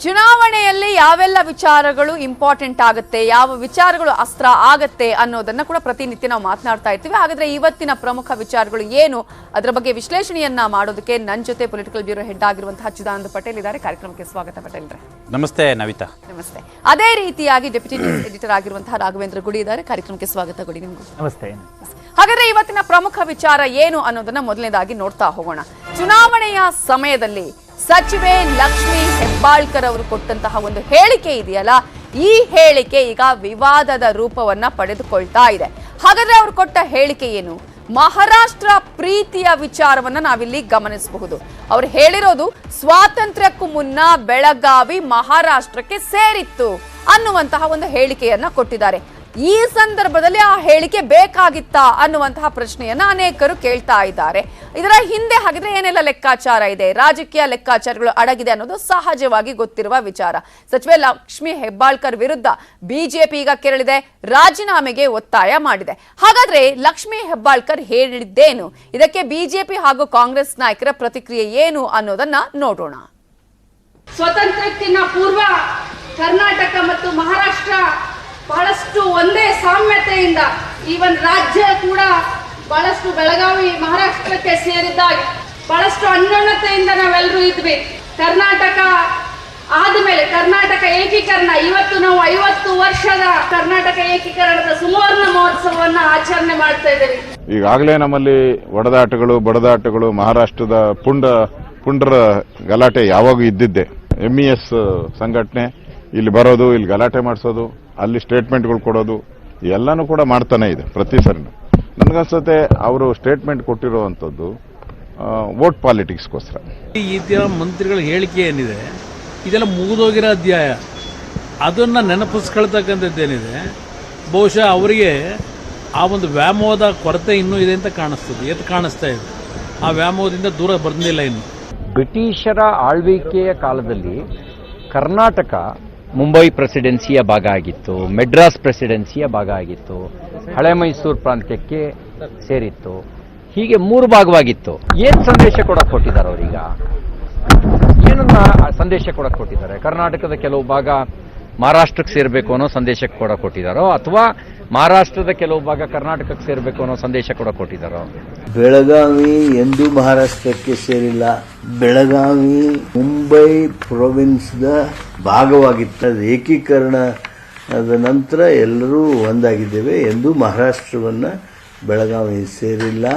ಚುನಾವಣೆಯಲ್ಲಿ ಯಾವೆಲ್ಲ ವಿಚಾರಗಳು ಇಂಪಾರ್ಟೆಂಟ್ ಆಗುತ್ತೆ, ಯಾವ ವಿಚಾರಗಳು ಅಸ್ತ್ರ ಆಗತ್ತೆ ಅನ್ನೋದನ್ನ ಕೂಡ ಪ್ರತಿನಿತ್ಯ ನಾವು ಮಾತನಾಡ್ತಾ ಇರ್ತೀವಿ. ಹಾಗಾದ್ರೆ ಇವತ್ತಿನ ಪ್ರಮುಖ ವಿಚಾರಗಳು ಏನು, ಅದರ ಬಗ್ಗೆ ವಿಶ್ಲೇಷಣೆಯನ್ನ ಮಾಡೋದಕ್ಕೆ ನನ್ನ ಜೊತೆ ಪೊಲಿಟಿಕಲ್ ಬ್ಯೂರೋ ಹೆಡ್ ಆಗಿರುವಂತಹ ಚಿದಾನಂದ ಪಟೇಲ್ ಇದ್ದಾರೆ. ಕಾರ್ಯಕ್ರಮಕ್ಕೆ ಸ್ವಾಗತ ಪಟೇಲ್. ನಮಸ್ತೆ ನವಿತಾ. ನಮಸ್ತೆ. ಅದೇ ರೀತಿಯಾಗಿ ಡೆಪ್ಯೂಟಿ ನ್ಯೂಸ್ ಎಡಿಟರ್ ಆಗಿರುವಂತಹ ರಾಘವೇಂದ್ರ ಗುಡಿ ಇದ್ದಾರೆ. ಕಾರ್ಯಕ್ರಮಕ್ಕೆ ಸ್ವಾಗತ ಗುಡಿ. ನಿಮಗೂ ನಮಸ್ತೆ. ಹಾಗಾದ್ರೆ ಇವತ್ತಿನ ಪ್ರಮುಖ ವಿಚಾರ ಏನು ಅನ್ನೋದನ್ನ ಮೊದಲನೇದಾಗಿ ನೋಡ್ತಾ ಹೋಗೋಣ. ಚುನಾವಣೆಯ ಸಮಯದಲ್ಲಿ ಸಚಿವೆ ಲಕ್ಷ್ಮಿ ಹೆಬ್ಬಾಳ್ಕರ್ ಅವರು ಕೊಟ್ಟಂತಹ ಒಂದು ಹೇಳಿಕೆ ಇದೆಯಲ್ಲ, ಈ ಹೇಳಿಕೆ ಈಗ ವಿವಾದದ ರೂಪವನ್ನ ಪಡೆದುಕೊಳ್ತಾ ಇದೆ. ಹಾಗಾದ್ರೆ ಅವರು ಕೊಟ್ಟ ಹೇಳಿಕೆ ಏನು? ಮಹಾರಾಷ್ಟ್ರ ಪ್ರೀತಿಯ ವಿಚಾರವನ್ನ ನಾವಿಲ್ಲಿ ಗಮನಿಸಬಹುದು. ಅವರು ಹೇಳಿರೋದು ಸ್ವಾತಂತ್ರ್ಯಕ್ಕೂ ಮುನ್ನ ಬೆಳಗಾವಿ ಮಹಾರಾಷ್ಟ್ರಕ್ಕೆ ಸೇರಿತ್ತು ಅನ್ನುವಂತಹ ಒಂದು ಹೇಳಿಕೆಯನ್ನ ಕೊಟ್ಟಿದ್ದಾರೆ. ಈ ಸಂದರ್ಭದಲ್ಲಿ ಆ ಹೇಳಿಕೆ ಬೇಕಾಗಿತ್ತಾ ಅನ್ನುವಂತಹ ಪ್ರಶ್ನೆಯನ್ನ ಅನೇಕರು ಕೇಳ್ತಾ ಇದ್ದಾರೆ. ಇದರ ಹಿಂದೆ ಹಾಗಿದ್ರೆ ಏನೆಲ್ಲ ಲೆಕ್ಕಾಚಾರ ಇದೆ, ರಾಜಕೀಯ ಲೆಕ್ಕಾಚಾರಗಳು ಅಡಗಿದೆ ಅನ್ನೋದು ಸಹಜವಾಗಿ ಗೊತ್ತಿರುವ ವಿಚಾರ. ಸಚಿವೆ ಲಕ್ಷ್ಮಿ ಹೆಬ್ಬಾಳ್ಕರ್ ವಿರುದ್ಧ ಬಿಜೆಪಿ ಈಗ ಕೆರಳಿದೆ, ರಾಜೀನಾಮೆಗೆ ಒತ್ತಾಯ ಮಾಡಿದೆ. ಹಾಗಾದ್ರೆ ಲಕ್ಷ್ಮಿ ಹೆಬ್ಬಾಳ್ಕರ್ ಹೇಳಿದ್ದೇನು, ಇದಕ್ಕೆ ಬಿಜೆಪಿ ಹಾಗೂ ಕಾಂಗ್ರೆಸ್ ನಾಯಕರ ಪ್ರತಿಕ್ರಿಯೆ ಏನು ಅನ್ನೋದನ್ನ ನೋಡೋಣ. ಸ್ವಾತಂತ್ರ್ಯಕ್ಕಿಂತ ಪೂರ್ವ ಕರ್ನಾಟಕ ಮತ್ತು ಮಹಾರಾಷ್ಟ್ರ ಬಹಳಷ್ಟು ಒಂದೇ ಸಾಮ್ಯತೆಯಿಂದ ಈವನ್ ರಾಜ್ಯ ಕೂಡ ಬಹಳಷ್ಟು ಬೆಳಗಾವಿ ಮಹಾರಾಷ್ಟ್ರಕ್ಕೆ ಸೇರಿದಾಗ ಬಹಳಷ್ಟು ಅನ್ಯೋನ್ಯತೆಯಿಂದ ನಾವೆಲ್ಲರೂ ಇದ್ವಿ. ಕರ್ನಾಟಕ ಆದ್ಮೇಲೆ ಕರ್ನಾಟಕ ಏಕೀಕರಣ, ಇವತ್ತು ನಾವು 50 ವರ್ಷದ ಕರ್ನಾಟಕ ಏಕೀಕರಣದ ಸುವರ್ಣ ಮಹೋತ್ಸವವನ್ನ ಆಚರಣೆ ಮಾಡ್ತಾ ಇದ್ದೇವೆ. ಈಗಾಗಲೇ ನಮ್ಮಲ್ಲಿ ಒಡೆದಾಟಗಳು ಬಡದಾಟಗಳು, ಮಹಾರಾಷ್ಟ್ರದ ಪುಂಡರ ಗಲಾಟೆ ಯಾವಾಗೂ ಇದ್ದಿದ್ದೆ. MES ಸಂಘಟನೆ ಇಲ್ಲಿ ಬರೋದು, ಇಲ್ಲಿ ಗಲಾಟೆ ಮಾಡಿಸೋದು, ಅಲ್ಲಿ ಸ್ಟೇಟ್ಮೆಂಟ್ಗಳು ಕೊಡೋದು ಎಲ್ಲನೂ ಕೂಡ ಮಾಡ್ತಾನೆ ಇದೆ ಪ್ರತಿ ಸರಿ. ನನಗನ್ಸುತ್ತೆ ಅವರು ಸ್ಟೇಟ್ಮೆಂಟ್ ಕೊಟ್ಟಿರುವಂಥದ್ದು ವೋಟ್ ಪಾಲಿಟಿಕ್ಸ್ಗೋಸ್ಕರ. ಈ ಮಂತ್ರಿಗಳ ಹೇಳಿಕೆ ಏನಿದೆ ಇದೆಲ್ಲ ಮುಗಿದೋಗಿರೋ ಅಧ್ಯಾಯ. ಅದನ್ನು ನೆನಪಿಸ್ಕೊಳ್ತಕ್ಕಂಥದ್ದೇನಿದೆ, ಬಹುಶಃ ಅವರಿಗೆ ಆ ಒಂದು ವ್ಯಾಮೋಹದ ಕೊರತೆ ಇನ್ನೂ ಇದೆ ಅಂತ ಕಾಣಿಸ್ತಾ ಇದೆ. ಆ ವ್ಯಾಮೋಹದಿಂದ ದೂರ ಬಂದಿಲ್ಲ ಇನ್ನು. ಬ್ರಿಟಿಷರ ಆಳ್ವಿಕೆಯ ಕಾಲದಲ್ಲಿ ಕರ್ನಾಟಕ ಮುಂಬೈ ಪ್ರೆಸಿಡೆನ್ಸಿಯ ಭಾಗ ಆಗಿತ್ತು, ಮೆಡ್ರಾಸ್ ಪ್ರೆಸಿಡೆನ್ಸಿಯ ಭಾಗ ಆಗಿತ್ತು, ಹಳೆ ಮೈಸೂರು ಪ್ರಾಂತ್ಯಕ್ಕೆ ಸೇರಿತ್ತು. ಹೀಗೆ 3 ಭಾಗವಾಗಿತ್ತು. ಏನು ಸಂದೇಶ ಕೊಡಕ್ಕೆ ಕೊಟ್ಟಿದ್ದಾರೆ ಅವರೀಗ? ಏನನ್ನ ಸಂದೇಶ ಕೊಡಕ್ಕೆ ಕೊಟ್ಟಿದ್ದಾರೆ? ಕರ್ನಾಟಕದ ಕೆಲವು ಭಾಗ ಮಹಾರಾಷ್ಟ್ರಕ್ಕೆ ಸೇರಬೇಕು ಅನ್ನೋ ಸಂದೇಶಕ್ಕೆ ಕೊಡಕ್ಕೆ ಕೊಟ್ಟಿದ್ದಾರೋ, ಅಥವಾ ಮಹಾರಾಷ್ಟ್ರದ ಕೆಲವು ಭಾಗ ಕರ್ನಾಟಕಕ್ಕೆ ಸೇರಬೇಕು ಅನ್ನೋ ಸಂದೇಶ ಕೊಡಕ್ಕೆ ಕೊಟ್ಟಿದ್ದಾರೋ? ಬೆಳಗಾವಿ ಎಂದೂ ಮಹಾರಾಷ್ಟ್ರಕ್ಕೆ ಸೇರಿಲ್ಲ. ಬೆಳಗಾವಿ ಮುಂಬೈ ಪ್ರೊವಿನ್ಸ್ದ ಭಾಗವಾಗಿತ್ತು. ಏಕೀಕರಣದ ನಂತರ ಎಲ್ಲರೂ ಒಂದಾಗಿದ್ದೇವೆ. ಎಂದೂ ಮಹಾರಾಷ್ಟ್ರವನ್ನ ಬೆಳಗಾವಿ ಸೇರಿಲ್ಲ.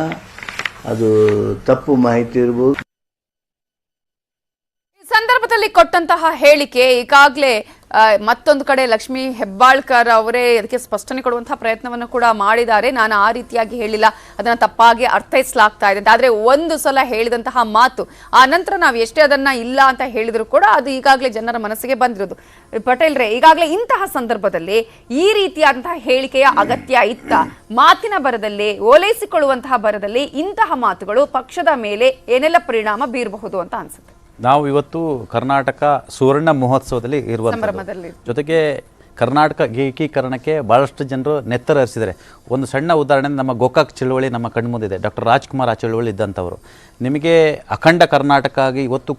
ಅದು ತಪ್ಪು ಮಾಹಿತಿ ಇರಬಹುದು. ಸಂದರ್ಭದಲ್ಲಿ ಕೊಟ್ಟಂತಹ ಹೇಳಿಕೆ ಈಗಾಗಲೇ ಮತ್ತೊಂದು ಕಡೆ ಲಕ್ಷ್ಮಿ ಹೆಬ್ಬಾಳ್ಕರ್ ಅವರೇ ಅದಕ್ಕೆ ಸ್ಪಷ್ಟನೆ ಕೊಡುವಂತಹ ಪ್ರಯತ್ನವನ್ನು ಕೂಡ ಮಾಡಿದ್ದಾರೆ. ನಾನು ಆ ರೀತಿಯಾಗಿ ಹೇಳಿಲ್ಲ, ಅದನ್ನ ತಪ್ಪಾಗಿ ಅರ್ಥೈಸಲಾಗ್ತಾ ಇದೆ. ಆದ್ರೆ ಒಂದು ಸಲ ಹೇಳಿದಂತಹ ಮಾತು ಆ ನಂತರ ನಾವು ಎಷ್ಟೇ ಅದನ್ನ ಇಲ್ಲ ಅಂತ ಹೇಳಿದ್ರು ಕೂಡ ಅದು ಈಗಾಗಲೇ ಜನರ ಮನಸ್ಸಿಗೆ ಬಂದಿರೋದು. ಪಟೇಲ್ರೆ, ಈಗಾಗಲೇ ಇಂತಹ ಸಂದರ್ಭದಲ್ಲಿ ಈ ರೀತಿಯಾದಂತಹ ಹೇಳಿಕೆಯ ಅಗತ್ಯ ಇತ್ತ? ಮಾತಿನ ಬರದಲ್ಲಿ, ಓಲೈಸಿಕೊಳ್ಳುವಂತಹ ಬರದಲ್ಲಿ ಇಂತಹ ಮಾತುಗಳು ಪಕ್ಷದ ಮೇಲೆ ಏನೆಲ್ಲ ಪರಿಣಾಮ ಬೀರಬಹುದು ಅಂತ ಅನ್ಸುತ್ತೆ? ನಾವು ಇವತ್ತು ಕರ್ನಾಟಕ ಸುವರ್ಣ ಮಹೋತ್ಸವದಲ್ಲಿ ಇರುವಂಥದ್ದು, ಜೊತೆಗೆ ಕರ್ನಾಟಕ ಏಕೀಕರಣಕ್ಕೆ ಬಹಳಷ್ಟು ಜನರು ನೆತ್ತರರಿಸಿದ್ದಾರೆ. ಒಂದು ಸಣ್ಣ ಉದಾಹರಣೆ, ನಮ್ಮ ಗೋಕಾಕ್ ಚಳುವಳಿ ನಮ್ಮ ಕಣ್ಮುಂದಿದೆ. ಡಾಕ್ಟರ್ ರಾಜ್ಕುಮಾರ್ ಆ ಚಳುವಳಿ ಇದ್ದಂಥವರು. ನಿಮಗೆ ಅಖಂಡ ಕರ್ನಾಟಕ ಆಗಿ ಇವತ್ತು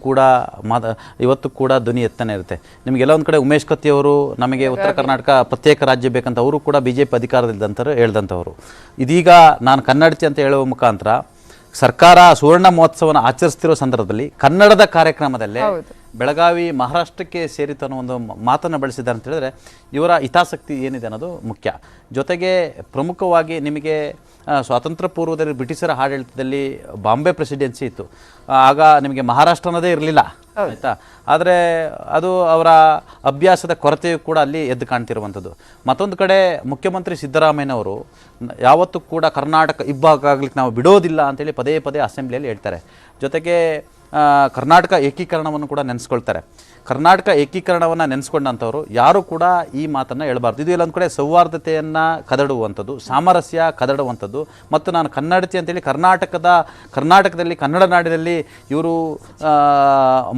ಕೂಡ ಧ್ವನಿ ಎತ್ತನೇ ಇರುತ್ತೆ. ನಿಮಗೆಲ್ಲ ಒಂದು ಕಡೆ ಉಮೇಶ್ ಕತ್ತಿಯವರು ನಮಗೆ ಉತ್ತರ ಕರ್ನಾಟಕ ಪ್ರತ್ಯೇಕ ರಾಜ್ಯ ಬೇಕಂತ ಅವರು ಕೂಡ BJP ಅಧಿಕಾರದಲ್ಲಿದ್ದಂಥವ್ರು ಹೇಳ್ದಂಥವ್ರು. ಇದೀಗ ನಾನು ಕನ್ನಡತಿ ಅಂತ ಹೇಳುವ ಮುಖಾಂತರ ಸರ್ಕಾರ ಸುವರ್ಣ ಮಹೋತ್ಸವನ ಆಚರಿಸ್ತಿರೋ ಸಂದರ್ಭದಲ್ಲಿ ಕನ್ನಡದ ಕಾರ್ಯಕ್ರಮದಲ್ಲೇ ಬೆಳಗಾವಿ ಮಹಾರಾಷ್ಟ್ರಕ್ಕೆ ಸೇರಿತು ಅನ್ನೋ ಒಂದು ಮಾತನ್ನು ಬಳಸಿದ್ದಾರೆ ಅಂತ ಹೇಳಿದ್ರೆ ಇವರ ಹಿತಾಸಕ್ತಿ ಏನಿದೆ ಅನ್ನೋದು ಮುಖ್ಯ. ಜೊತೆಗೆ ಪ್ರಮುಖವಾಗಿ ನಿಮಗೆ ಸ್ವಾತಂತ್ರ್ಯ ಪೂರ್ವದಲ್ಲಿ ಬ್ರಿಟಿಷರ ಆಡಳಿತದಲ್ಲಿ ಬಾಂಬೆ ಪ್ರೆಸಿಡೆನ್ಸಿ ಇತ್ತು. ಆಗ ನಿಮಗೆ ಮಹಾರಾಷ್ಟ್ರ ಅನ್ನೋದೇ ಇರಲಿಲ್ಲ, ಆಯಿತಾ. ಆದರೆ ಅದು ಅವರ ಅಭ್ಯಾಸದ ಕೊರತೆಯು ಕೂಡ ಅಲ್ಲಿ ಎದ್ದು ಕಾಣ್ತಿರುವಂಥದ್ದು. ಮತ್ತೊಂದು ಕಡೆ ಮುಖ್ಯಮಂತ್ರಿ ಸಿದ್ದರಾಮಯ್ಯನವರು ಯಾವತ್ತೂ ಕೂಡ ಕರ್ನಾಟಕ ಇಬ್ಬಾಗ ಆಗ್ಲಿಕ್ಕೆ ನಾವು ಬಿಡೋದಿಲ್ಲ ಅಂತೇಳಿ ಪದೇ ಪದೇ ಅಸೆಂಬ್ಲಿಯಲ್ಲಿ ಹೇಳ್ತಾರೆ. ಜೊತೆಗೆ ಕರ್ನಾಟಕ ಏಕೀಕರಣವನ್ನು ಕೂಡ ನೆನೆಸ್ಕೊಳ್ತಾರೆ. ಕರ್ನಾಟಕ ಏಕೀಕರಣವನ್ನು ನೆನೆಸ್ಕೊಂಡಂಥವ್ರು ಯಾರು ಕೂಡ ಈ ಮಾತನ್ನು ಹೇಳಬಾರ್ದು. ಇದು ಎಲ್ಲೊಂದು ಕಡೆ ಸೌಹಾರ್ದತೆಯನ್ನು ಕದಡುವಂಥದ್ದು, ಸಾಮರಸ್ಯ ಕದಡುವಂಥದ್ದು. ಮತ್ತು ನಾನು ಕನ್ನಡತಿ ಅಂತೇಳಿ ಕರ್ನಾಟಕದಲ್ಲಿ ಕನ್ನಡ ನಾಡಿನಲ್ಲಿ ಇವರು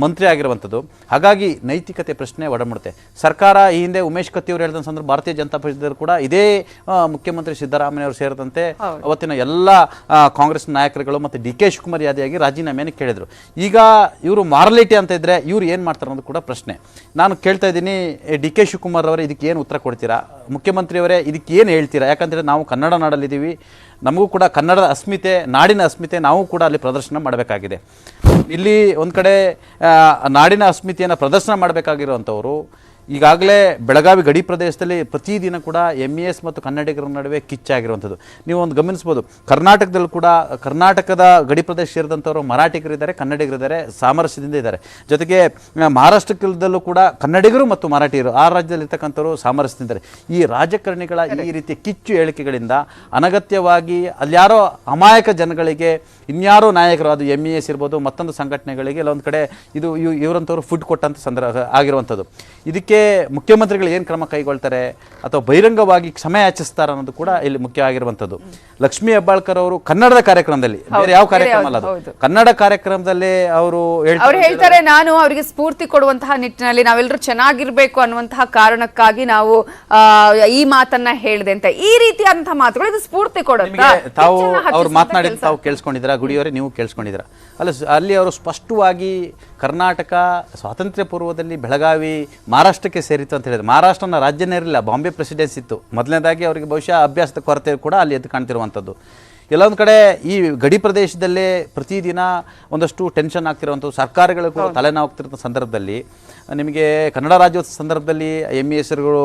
ಮಂತ್ರಿ ಆಗಿರುವಂಥದ್ದು. ಹಾಗಾಗಿ ನೈತಿಕತೆ ಪ್ರಶ್ನೆ ಒಡಮುಡುತ್ತೆ. ಸರ್ಕಾರ ಈ ಹಿಂದೆ ಉಮೇಶ್ ಕತ್ತಿಯವರು ಹೇಳಿದ ಸಂದರ್ಭ ಭಾರತೀಯ ಜನತಾ ಪಕ್ಷದವರು ಕೂಡ ಇದೇ ಮುಖ್ಯಮಂತ್ರಿ ಸಿದ್ದರಾಮಯ್ಯ ಅವರು ಸೇರಿದಂತೆ ಅವತ್ತಿನ ಎಲ್ಲ ಕಾಂಗ್ರೆಸ್ ನಾಯಕರುಗಳು ಮತ್ತು DK ಶಿವಕುಮಾರ್ ಯಾದಿಯಾಗಿ ರಾಜೀನಾಮೆಯನ್ನು ಕೇಳಿದರು. ಈಗ ಇವರು ಮಾರಲಿಟಿ ಅಂತ ಇದ್ದರೆ ಇವ್ರು ಏನು ಮಾಡ್ತಾರೆ ಅನ್ನೋದು ಕೂಡ ಪ್ರಶ್ನೆ. ನಾನು ಕೇಳ್ತಾ ಇದ್ದೀನಿ, DK ಶಿವಕುಮಾರ್ ಅವರೇ ಇದಕ್ಕೆ ಏನು ಉತ್ತರ ಕೊಡ್ತೀರಾ? ಮುಖ್ಯಮಂತ್ರಿಯವರೇ ಇದಕ್ಕೆ ಏನು ಹೇಳ್ತೀರಾ? ಯಾಕಂದರೆ ನಾವು ಕನ್ನಡ ನಾಡಲ್ಲಿದ್ದೀವಿ, ನಮಗೂ ಕೂಡ ಕನ್ನಡದ ಅಸ್ಮಿತೆ, ನಾಡಿನ ಅಸ್ಮಿತೆ ನಾವು ಕೂಡ ಅಲ್ಲಿ ಪ್ರದರ್ಶನ ಮಾಡಬೇಕಾಗಿದೆ. ಇಲ್ಲಿ ಒಂದು ಕಡೆ ನಾಡಿನ ಅಸ್ಮಿತೆಯನ್ನು ಪ್ರದರ್ಶನ ಮಾಡಬೇಕಾಗಿರುವಂಥವರು ಈಗಾಗಲೇ ಬೆಳಗಾವಿ ಗಡಿ ಪ್ರದೇಶದಲ್ಲಿ ಪ್ರತಿದಿನ ಕೂಡ MES ಮತ್ತು ಕನ್ನಡಿಗರ ನಡುವೆ ಕಿಚ್ಚಾಗಿರುವಂಥದ್ದು ನೀವು ಒಂದು ಗಮನಿಸ್ಬೋದು. ಕರ್ನಾಟಕದಲ್ಲೂ ಕೂಡ ಕರ್ನಾಟಕದ ಗಡಿ ಪ್ರದೇಶ ಸೇರಿದಂಥವರು ಮರಾಠಿಗರಿದ್ದಾರೆ, ಕನ್ನಡಿಗರಿದ್ದಾರೆ, ಸಾಮರಸ್ಯದಿಂದ ಇದ್ದಾರೆ. ಜೊತೆಗೆ ಮಹಾರಾಷ್ಟ್ರದಲ್ಲೂ ಕೂಡ ಕನ್ನಡಿಗರು ಮತ್ತು ಮರಾಠಿಗರು ಆ ರಾಜ್ಯದಲ್ಲಿರ್ತಕ್ಕಂಥವ್ರು ಸಾಮರಸ್ಯದಿಂದಾರೆ. ಈ ರಾಜಕಾರಣಿಗಳ ಈ ರೀತಿಯ ಕಿಚ್ಚು ಹೇಳಿಕೆಗಳಿಂದ ಅನಗತ್ಯವಾಗಿ ಅಲ್ಯಾರೋ ಅಮಾಯಕ ಜನಗಳಿಗೆ ಇನ್ಯಾರೋ ನಾಯಕರು, ಅದು MES ಇರ್ಬೋದು, ಮತ್ತೊಂದು ಸಂಘಟನೆಗಳಿಗೆ ಎಲ್ಲ ಒಂದು ಕಡೆ ಇದು ಇವರಂಥವ್ರು ಫುಡ್ ಕೊಟ್ಟಂಥ ಸಂದರ್ಭ ಆಗಿರುವಂಥದ್ದು. ಇದಕ್ಕೆ ಮುಖ್ಯಮಂತ್ರಿಗಳು ಏನು ಕ್ರಮ ಕೈಗೊಳ್ತಾರೆ ಅಥವಾ ಬಹಿರಂಗವಾಗಿ ಕ್ಷಮೆ ಯಾಚಿಸ್ತಾರೆ ಅನ್ನೋದು ಕೂಡ ಇಲ್ಲಿ ಮುಖ್ಯವಾಗಿರುವಂಥದ್ದು. ಲಕ್ಷ್ಮೀ ಹೆಬ್ಬಾಳ್ಕರ್ ಅವರು ಕನ್ನಡದ ಕಾರ್ಯಕ್ರಮದಲ್ಲಿ, ಬೇರೆ ಯಾವ ಕಾರ್ಯಕ್ರಮ ಅಲ್ಲ ಅದು, ಕನ್ನಡ ಕಾರ್ಯಕ್ರಮದಲ್ಲಿ ಅವರು ಹೇಳ್ತಾರೆ, ನಾನು ಅವರಿಗೆ ಸ್ಫೂರ್ತಿ ಕೊಡುವಂತಹ ನಿಟ್ಟಿನಲ್ಲಿ ನಾವೆಲ್ಲರೂ ಚೆನ್ನಾಗಿರ್ಬೇಕು ಅನ್ನುವಂತಹ ಕಾರಣಕ್ಕಾಗಿ ನಾವು ಈ ಮಾತನ್ನ ಹೇಳಿದೆ ಅಂತ. ಈ ರೀತಿಯಾದಂತಹ ಮಾತುಗಳು ಇದು ಸ್ಫೂರ್ತಿ ಕೊಡುತ್ತೆ. ತಾವು ಅವ್ರು ಮಾತನಾಡಿದ ತಾವು ಕೇಳಿಸ್ಕೊಂಡಿದ್ದೀರಾ? ಗುಡಿಯವರೇ ನೀವು ಕೇಳಿಸ್ಕೊಂಡಿದ್ದೀರಾ? ಅಲ್ಲಿ ಅವರು ಸ್ಪಷ್ಟವಾಗಿ ಕರ್ನಾಟಕ ಸ್ವಾತಂತ್ರ್ಯ ಪೂರ್ವದಲ್ಲಿ ಬೆಳಗಾವಿ ಮಹಾರಾಷ್ಟ್ರಕ್ಕೆ ಸೇರಿತ್ತು ಅಂತ ಹೇಳಿದ್ರು. ಮಹಾರಾಷ್ಟ್ರನ ರಾಜ್ಯನೇ ಇರಲಿಲ್ಲ, ಬಾಂಬೆ ಪ್ರೆಸಿಡೆನ್ಸಿ ಇತ್ತು. ಮೊದಲನೇದಾಗಿ ಅವರಿಗೆ ಬಹುಶಃ ಅಭ್ಯಾಸದ ಕೊರತೆ ಕೂಡ ಅಲ್ಲಿ ಎದ್ದು ಕಾಣ್ತಿರುವಂಥದ್ದು. ಎಲ್ಲೊಂದು ಕಡೆ ಈ ಗಡಿ ಪ್ರದೇಶದಲ್ಲೇ ಪ್ರತಿದಿನ ಒಂದಷ್ಟು ಟೆನ್ಷನ್ ಆಗ್ತಿರುವಂಥದ್ದು, ಸರ್ಕಾರಗಳು ಕೂಡ ತಲೆನೋವಾಗ್ತಿರೋ ಸಂದರ್ಭದಲ್ಲಿ ನಿಮಗೆ ಕನ್ನಡ ರಾಜ್ಯೋತ್ಸವ ಸಂದರ್ಭದಲ್ಲಿ MESಗಳು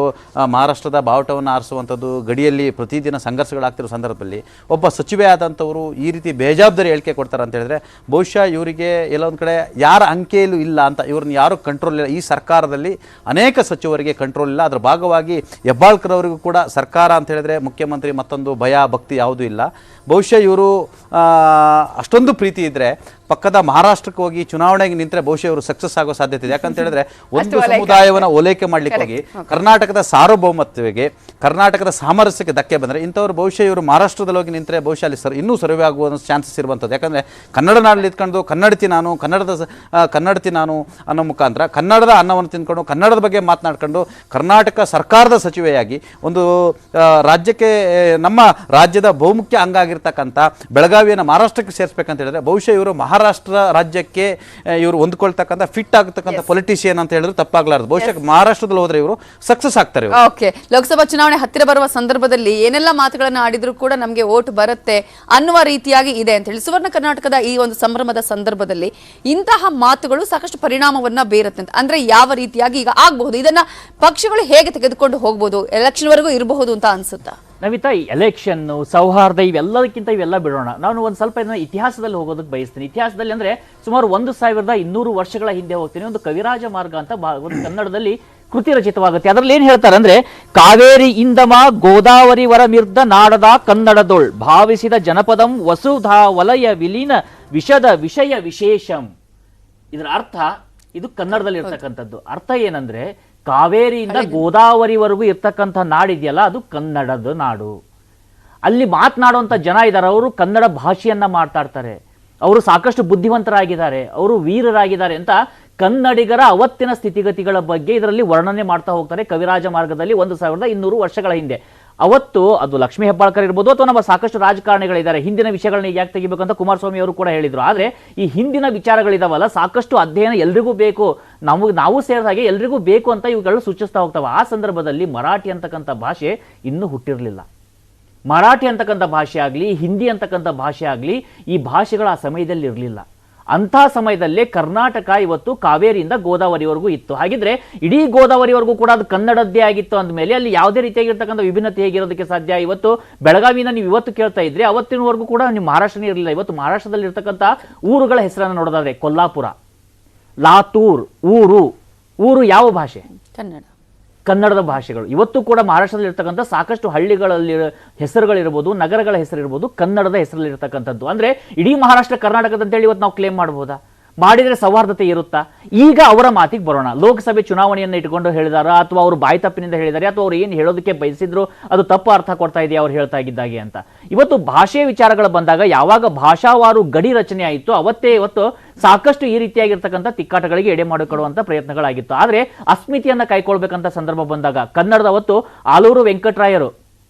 ಮಹಾರಾಷ್ಟ್ರದ ಬಾವುಟವನ್ನು ಆರಿಸುವಂಥದ್ದು, ಗಡಿಯಲ್ಲಿ ಪ್ರತಿದಿನ ಸಂಘರ್ಷಗಳಾಗ್ತಿರೋ ಸಂದರ್ಭದಲ್ಲಿ ಒಬ್ಬ ಸಚಿವೆ ಆದಂಥವರು ಈ ರೀತಿ ಬೇಜವಾಬ್ದಾರಿ ಹೇಳಿಕೆ ಕೊಡ್ತಾರೆ ಅಂತ ಹೇಳಿದ್ರೆ ಬಹುಶಃ ಇವರಿಗೆ ಎಲ್ಲೊಂದು ಕಡೆ ಯಾರ ಅಂಕೆಯಲ್ಲೂ ಇಲ್ಲ ಅಂತ, ಇವ್ರನ್ನ ಯಾರೂ ಕಂಟ್ರೋಲ್ ಇಲ್ಲ. ಈ ಸರ್ಕಾರದಲ್ಲಿ ಅನೇಕ ಸಚಿವರಿಗೆ ಕಂಟ್ರೋಲ್ ಇಲ್ಲ. ಅದರ ಭಾಗವಾಗಿ ಹೆಬ್ಬಾಳ್ಕರ್ ಅವರಿಗೂ ಕೂಡ ಸರ್ಕಾರ ಅಂತ ಹೇಳಿದ್ರೆ ಮುಖ್ಯಮಂತ್ರಿ ಮತ್ತೊಂದು ಭಯ ಭಕ್ತಿ ಯಾವುದೂ ಇಲ್ಲ. ಬಹುಶಃ ಇವರು ಅಷ್ಟೊಂದು ಪ್ರೀತಿ ಇದ್ದರೆ ಪಕ್ಕದ ಮಹಾರಾಷ್ಟ್ರಕ್ಕೆ ಹೋಗಿ ಚುನಾವಣೆಗೆ ನಿಂತರೆ ಬಹುಶಃ ಇವರು ಸಕ್ಸಸ್ ಆಗೋ ಸಾಧ್ಯತೆ ಇದೆ. ಯಾಕಂತ ಹೇಳಿದ್ರೆ ಒಂದು ಸಮುದಾಯವನ್ನು ಓಲೈಕೆ ಮಾಡ್ಲಿಕ್ಕೆ ಹೋಗಿ ಕರ್ನಾಟಕದ ಸಾರ್ವಭೌಮತ್ವಕ್ಕೆ, ಕರ್ನಾಟಕದ ಸಾಮರಸ್ಯಕ್ಕೆ ಧಕ್ಕೆ ಬಂದರೆ ಇಂಥವ್ರು ಬಹುಶಃ ಇವರು ಮಹಾರಾಷ್ಟ್ರದಲ್ಲಿ ಹೋಗಿ ನಿಂತರೆ ಬಹುಶಃ ಅಲ್ಲಿ ಇನ್ನೂ ಸರ್ವೆ ಆಗುವ ಚಾನ್ಸಸ್ ಇರುವಂಥದ್ದು. ಯಾಕಂದರೆ ಕನ್ನಡ ನಾಡಲ್ಲಿ ಇದ್ಕೊಂಡು ಕನ್ನಡತಿ ನಾನು ಅನ್ನೋ ಮುಖಾಂತರ ಕನ್ನಡದ ಅನ್ನವನ್ನು ತಿಂದ್ಕೊಂಡು ಕನ್ನಡದ ಬಗ್ಗೆ ಮಾತನಾಡ್ಕೊಂಡು ಕರ್ನಾಟಕ ಸರ್ಕಾರದ ಸಚಿವೆಯಾಗಿ ಒಂದು ರಾಜ್ಯಕ್ಕೆ, ನಮ್ಮ ರಾಜ್ಯದ ಬಹುಮುಖ್ಯ ಅಂಗ ಆಗಿರ್ತಕ್ಕಂಥ ಬೆಳಗಾವಿಯನ್ನು ಮಹಾರಾಷ್ಟ್ರಕ್ಕೆ ಸೇರಿಸಬೇಕಂತ ಹೇಳಿದ್ರೆ ಬಹುಶಃ ಇವರು ಮಹಾರಾಷ್ಟ್ರ ರಾಜ್ಯಕ್ಕೆ ಇವರು ಹೊಂದ್ಕೊಳ್ತಕ್ಕಂಥ ಫಿಟ್ ಆಗತಕ್ಕಂಥ ಪೊಲಿಟಿಷಿಯನ್ ಅಂತ ಹೇಳಿದ್ರು ತಪ್ಪಾಗ್ಲಾರ್ದು. ಬಹುಶಃ ಮಹಾರಾಷ್ಟ್ರದಲ್ಲಿ ಹೋದ್ರೆ ಇವರು ಸಕ್ಸಸ್ ಆಗ್ತಾರೆ. ಓಕೆ, ಲೋಕಸಭಾ ಚುನಾವಣೆ ಹತ್ತಿರ ಬರುವ ಸಂದರ್ಭದಲ್ಲಿ ಏನೆಲ್ಲ ಮಾತುಗಳನ್ನ ಆಡಿದ್ರು ಕೂಡ ನಮಗೆ ಓಟ್ ಬರುತ್ತೆ ಅನ್ನುವ ರೀತಿಯಾಗಿ ಇದೆ ಅಂತ ಹೇಳಿ ಸುವರ್ಣ ಕರ್ನಾಟಕದ ಈ ಒಂದು ಸಂಭ್ರಮದ ಸಂದರ್ಭದಲ್ಲಿ ಇಂತಹ ಮಾತುಗಳು ಸಾಕಷ್ಟು ಪರಿಣಾಮವನ್ನ ಬೀರುತ್ತೆ ಅಂತ. ಅಂದ್ರೆ ಯಾವ ರೀತಿಯಾಗಿ ಈಗ ಆಗಬಹುದು, ಇದನ್ನ ಪಕ್ಷಗಳು ಹೇಗೆ ತೆಗೆದುಕೊಂಡು ಹೋಗಬಹುದು, ಎಲೆಕ್ಷನ್ ವರೆಗೂ ಇರಬಹುದು ಅಂತ ಅನ್ಸುತ್ತಾ? ನವಿತಾ, ಈ ಎಲೆಕ್ಷನ್ ಸೌಹಾರ್ದ ಇವೆಲ್ಲದಕ್ಕಿಂತ ಇವೆಲ್ಲ ಬಿಡೋಣ. ನಾನು ಒಂದು ಸ್ವಲ್ಪ ಇದನ್ನ ಇತಿಹಾಸದಲ್ಲಿ ಹೋಗೋದಕ್ಕೆ ಬಯಸ್ತೀನಿ. ಇತಿಹಾಸದಲ್ಲಿ ಅಂದ್ರೆ ಸುಮಾರು 1200 ವರ್ಷಗಳ ಹಿಂದೆ ಹೋಗ್ತೀನಿ. ಒಂದು ಕವಿರಾಜ ಮಾರ್ಗ ಅಂತ ಒಂದು ಕನ್ನಡದಲ್ಲಿ ಕೃತಿ ರಚಿತವಾಗುತ್ತೆ. ಅದರಲ್ಲಿ ಏನ್ ಹೇಳ್ತಾರೆ ಅಂದ್ರೆ, ಕಾವೇರಿ ಇಂದಮ ಗೋದಾವರಿ ವರ ಮಿರ್ದ ನಾಡದ ಕನ್ನಡದೊಳ್ ಭಾವಿಸಿದ ಜನಪದಂ ವಸುಧಾ ವಲಯ ವಿಲೀನ ವಿಷದ ವಿಷಯ ವಿಶೇಷಂ. ಇದರ ಅರ್ಥ, ಇದು ಕನ್ನಡದಲ್ಲಿ ಇರ್ತಕ್ಕಂಥದ್ದು. ಅರ್ಥ ಏನಂದ್ರೆ, ಕಾವೇರಿಯಿಂದ ಗೋದಾವರಿವರೆಗೂ ಇರ್ತಕ್ಕಂಥ ನಾಡಿದೆಯಲ್ಲ ಅದು ಕನ್ನಡದ ನಾಡು. ಅಲ್ಲಿ ಮಾತನಾಡುವಂಥ ಜನ ಇದ್ದಾರೆ, ಅವರು ಕನ್ನಡ ಭಾಷೆಯನ್ನ ಮಾತಾಡ್ತಾರೆ, ಅವರು ಸಾಕಷ್ಟು ಬುದ್ಧಿವಂತರಾಗಿದ್ದಾರೆ, ಅವರು ವೀರರಾಗಿದ್ದಾರೆ ಅಂತ ಕನ್ನಡಿಗರ ಅವತ್ತಿನ ಸ್ಥಿತಿಗತಿಗಳ ಬಗ್ಗೆ ಇದರಲ್ಲಿ ವರ್ಣನೆ ಮಾಡ್ತಾ ಹೋಗ್ತಾರೆ ಕವಿರಾಜ ಮಾರ್ಗದಲ್ಲಿ 1200 ವರ್ಷಗಳ ಹಿಂದೆ. ಅವತ್ತು ಅದು ಲಕ್ಷ್ಮೀ ಹೆಬ್ಬಾಳ್ಕರ್ ಇರ್ಬೋದು ಅಥವಾ ನಮ್ಮ ಸಾಕಷ್ಟು ರಾಜಕಾರಣಿಗಳಿದ್ದಾರೆ, ಹಿಂದಿನ ವಿಷಯಗಳನ್ನ ಯಾಕೆ ತೆಗಿಬೇಕಂತ ಕುಮಾರಸ್ವಾಮಿ ಅವರು ಕೂಡ ಹೇಳಿದ್ರು. ಆದರೆ ಈ ಹಿಂದಿನ ವಿಚಾರಗಳಿದಾವಲ್ಲ, ಸಾಕಷ್ಟು ಅಧ್ಯಯನ ಎಲ್ರಿಗೂ ಬೇಕು, ನಾವು ಸೇರಿದ ಹಾಗೆ ಎಲ್ರಿಗೂ ಬೇಕು ಅಂತ ಇವುಗಳು ಸೂಚಿಸ್ತಾ ಹೋಗ್ತಾವೆ. ಆ ಸಂದರ್ಭದಲ್ಲಿ ಮರಾಠಿ ಅಂತಕ್ಕಂಥ ಭಾಷೆ ಇನ್ನೂ ಹುಟ್ಟಿರಲಿಲ್ಲ. ಮರಾಠಿ ಅಂತಕ್ಕಂಥ ಭಾಷೆ ಆಗಲಿ, ಹಿಂದಿ ಅಂತಕ್ಕಂಥ ಭಾಷೆ ಆಗಲಿ, ಈ ಭಾಷೆಗಳು ಆ ಸಮಯದಲ್ಲಿ ಇರಲಿಲ್ಲ. ಅಂಥ ಸಮಯದಲ್ಲೇ ಕರ್ನಾಟಕ ಇವತ್ತು ಕಾವೇರಿಯಿಂದ ಗೋದಾವರಿವರೆಗೂ ಇತ್ತು. ಹಾಗಿದ್ರೆ ಇಡೀ ಗೋದಾವರಿವರೆಗೂ ಕೂಡ ಅದು ಕನ್ನಡದ್ದೇ ಆಗಿತ್ತು ಅಂದಮೇಲೆ ಅಲ್ಲಿ ಯಾವುದೇ ರೀತಿಯಾಗಿರ್ತಕ್ಕಂಥ ವಿಭಿನ್ನತೆ ಹೇಗಿರೋದಕ್ಕೆ ಸಾಧ್ಯ? ಇವತ್ತು ಬೆಳಗಾವಿನ ನೀವು ಇವತ್ತು ಕೇಳ್ತಾ ಇದ್ರೆ ಅವತ್ತಿನವರೆಗೂ ಕೂಡ ನೀವು ಮಹಾರಾಷ್ಟ್ರನೇ ಇರಲಿಲ್ಲ. ಇವತ್ತು ಮಹಾರಾಷ್ಟ್ರದಲ್ಲಿ ಇರ್ತಕ್ಕಂಥ ಊರುಗಳ ಹೆಸರನ್ನು ನೋಡೋದಾದ್ರೆ ಕೊಲ್ಲಾಪುರ, ಲಾತೂರ್, ಊರು ಯಾವ ಭಾಷೆ? ಕನ್ನಡದ ಭಾಷೆಗಳು. ಇವತ್ತು ಕೂಡ ಮಹಾರಾಷ್ಟ್ರದಲ್ಲಿ ಇರ್ತಕ್ಕಂಥ ಸಾಕಷ್ಟು ಹಳ್ಳಿಗಳಲ್ಲಿ ಹೆಸರುಗಳಿರ್ಬೋದು, ನಗರಗಳ ಹೆಸರಿರ್ಬೋದು, ಕನ್ನಡದ ಹೆಸರಲ್ಲಿ ಇರ್ತಕ್ಕಂಥದ್ದು. ಅಂದ್ರೆ ಇಡೀ ಮಹಾರಾಷ್ಟ್ರ ಕರ್ನಾಟಕದ ಅಂತೇಳಿ ಇವತ್ತು ನಾವು ಕ್ಲೇಮ್ ಮಾಡಬಹುದಾ? ಮಾಡಿದ್ರೆ ಸೌಹಾರ್ದತೆ ಇರುತ್ತಾ? ಈಗ ಅವರ ಮಾತಿಗೆ ಬರೋಣ. ಲೋಕಸಭೆ ಚುನಾವಣೆಯನ್ನು ಇಟ್ಕೊಂಡು ಹೇಳಿದಾರ ಅಥವಾ ಅವರು ಬಾಯಿ ತಪ್ಪಿನಿಂದ ಹೇಳಿದ್ದಾರೆ ಅಥವಾ ಅವ್ರು ಏನು ಹೇಳೋದಕ್ಕೆ ಬಯಸಿದ್ರು ಅದು ತಪ್ಪು ಅರ್ಥ ಕೊಡ್ತಾ ಇದೆಯಾ ಅವ್ರು ಹೇಳ್ತಾ ಇದ್ದಾಗೆ ಅಂತ. ಇವತ್ತು ಭಾಷೆಯ ವಿಚಾರಗಳು ಬಂದಾಗ ಯಾವಾಗ ಭಾಷಾವಾರು ಗಡಿ ರಚನೆ ಆಯಿತು ಅವತ್ತೇ ಇವತ್ತು ಸಾಕಷ್ಟು ಈ ರೀತಿಯಾಗಿರ್ತಕ್ಕಂಥ ತಿಕ್ಕಾಟಗಳಿಗೆ ಎಡೆ ಮಾಡಿಕೊಡುವಂತ ಪ್ರಯತ್ನಗಳಾಗಿತ್ತು. ಆದ್ರೆ ಅಸ್ಮಿತೆಯನ್ನ ಕೈಕೊಳ್ಬೇಕಂತ ಸಂದರ್ಭ ಬಂದಾಗ ಕನ್ನಡದ ಅವತ್ತು ಆಲೂರು ವೆಂಕಟರಾಯರು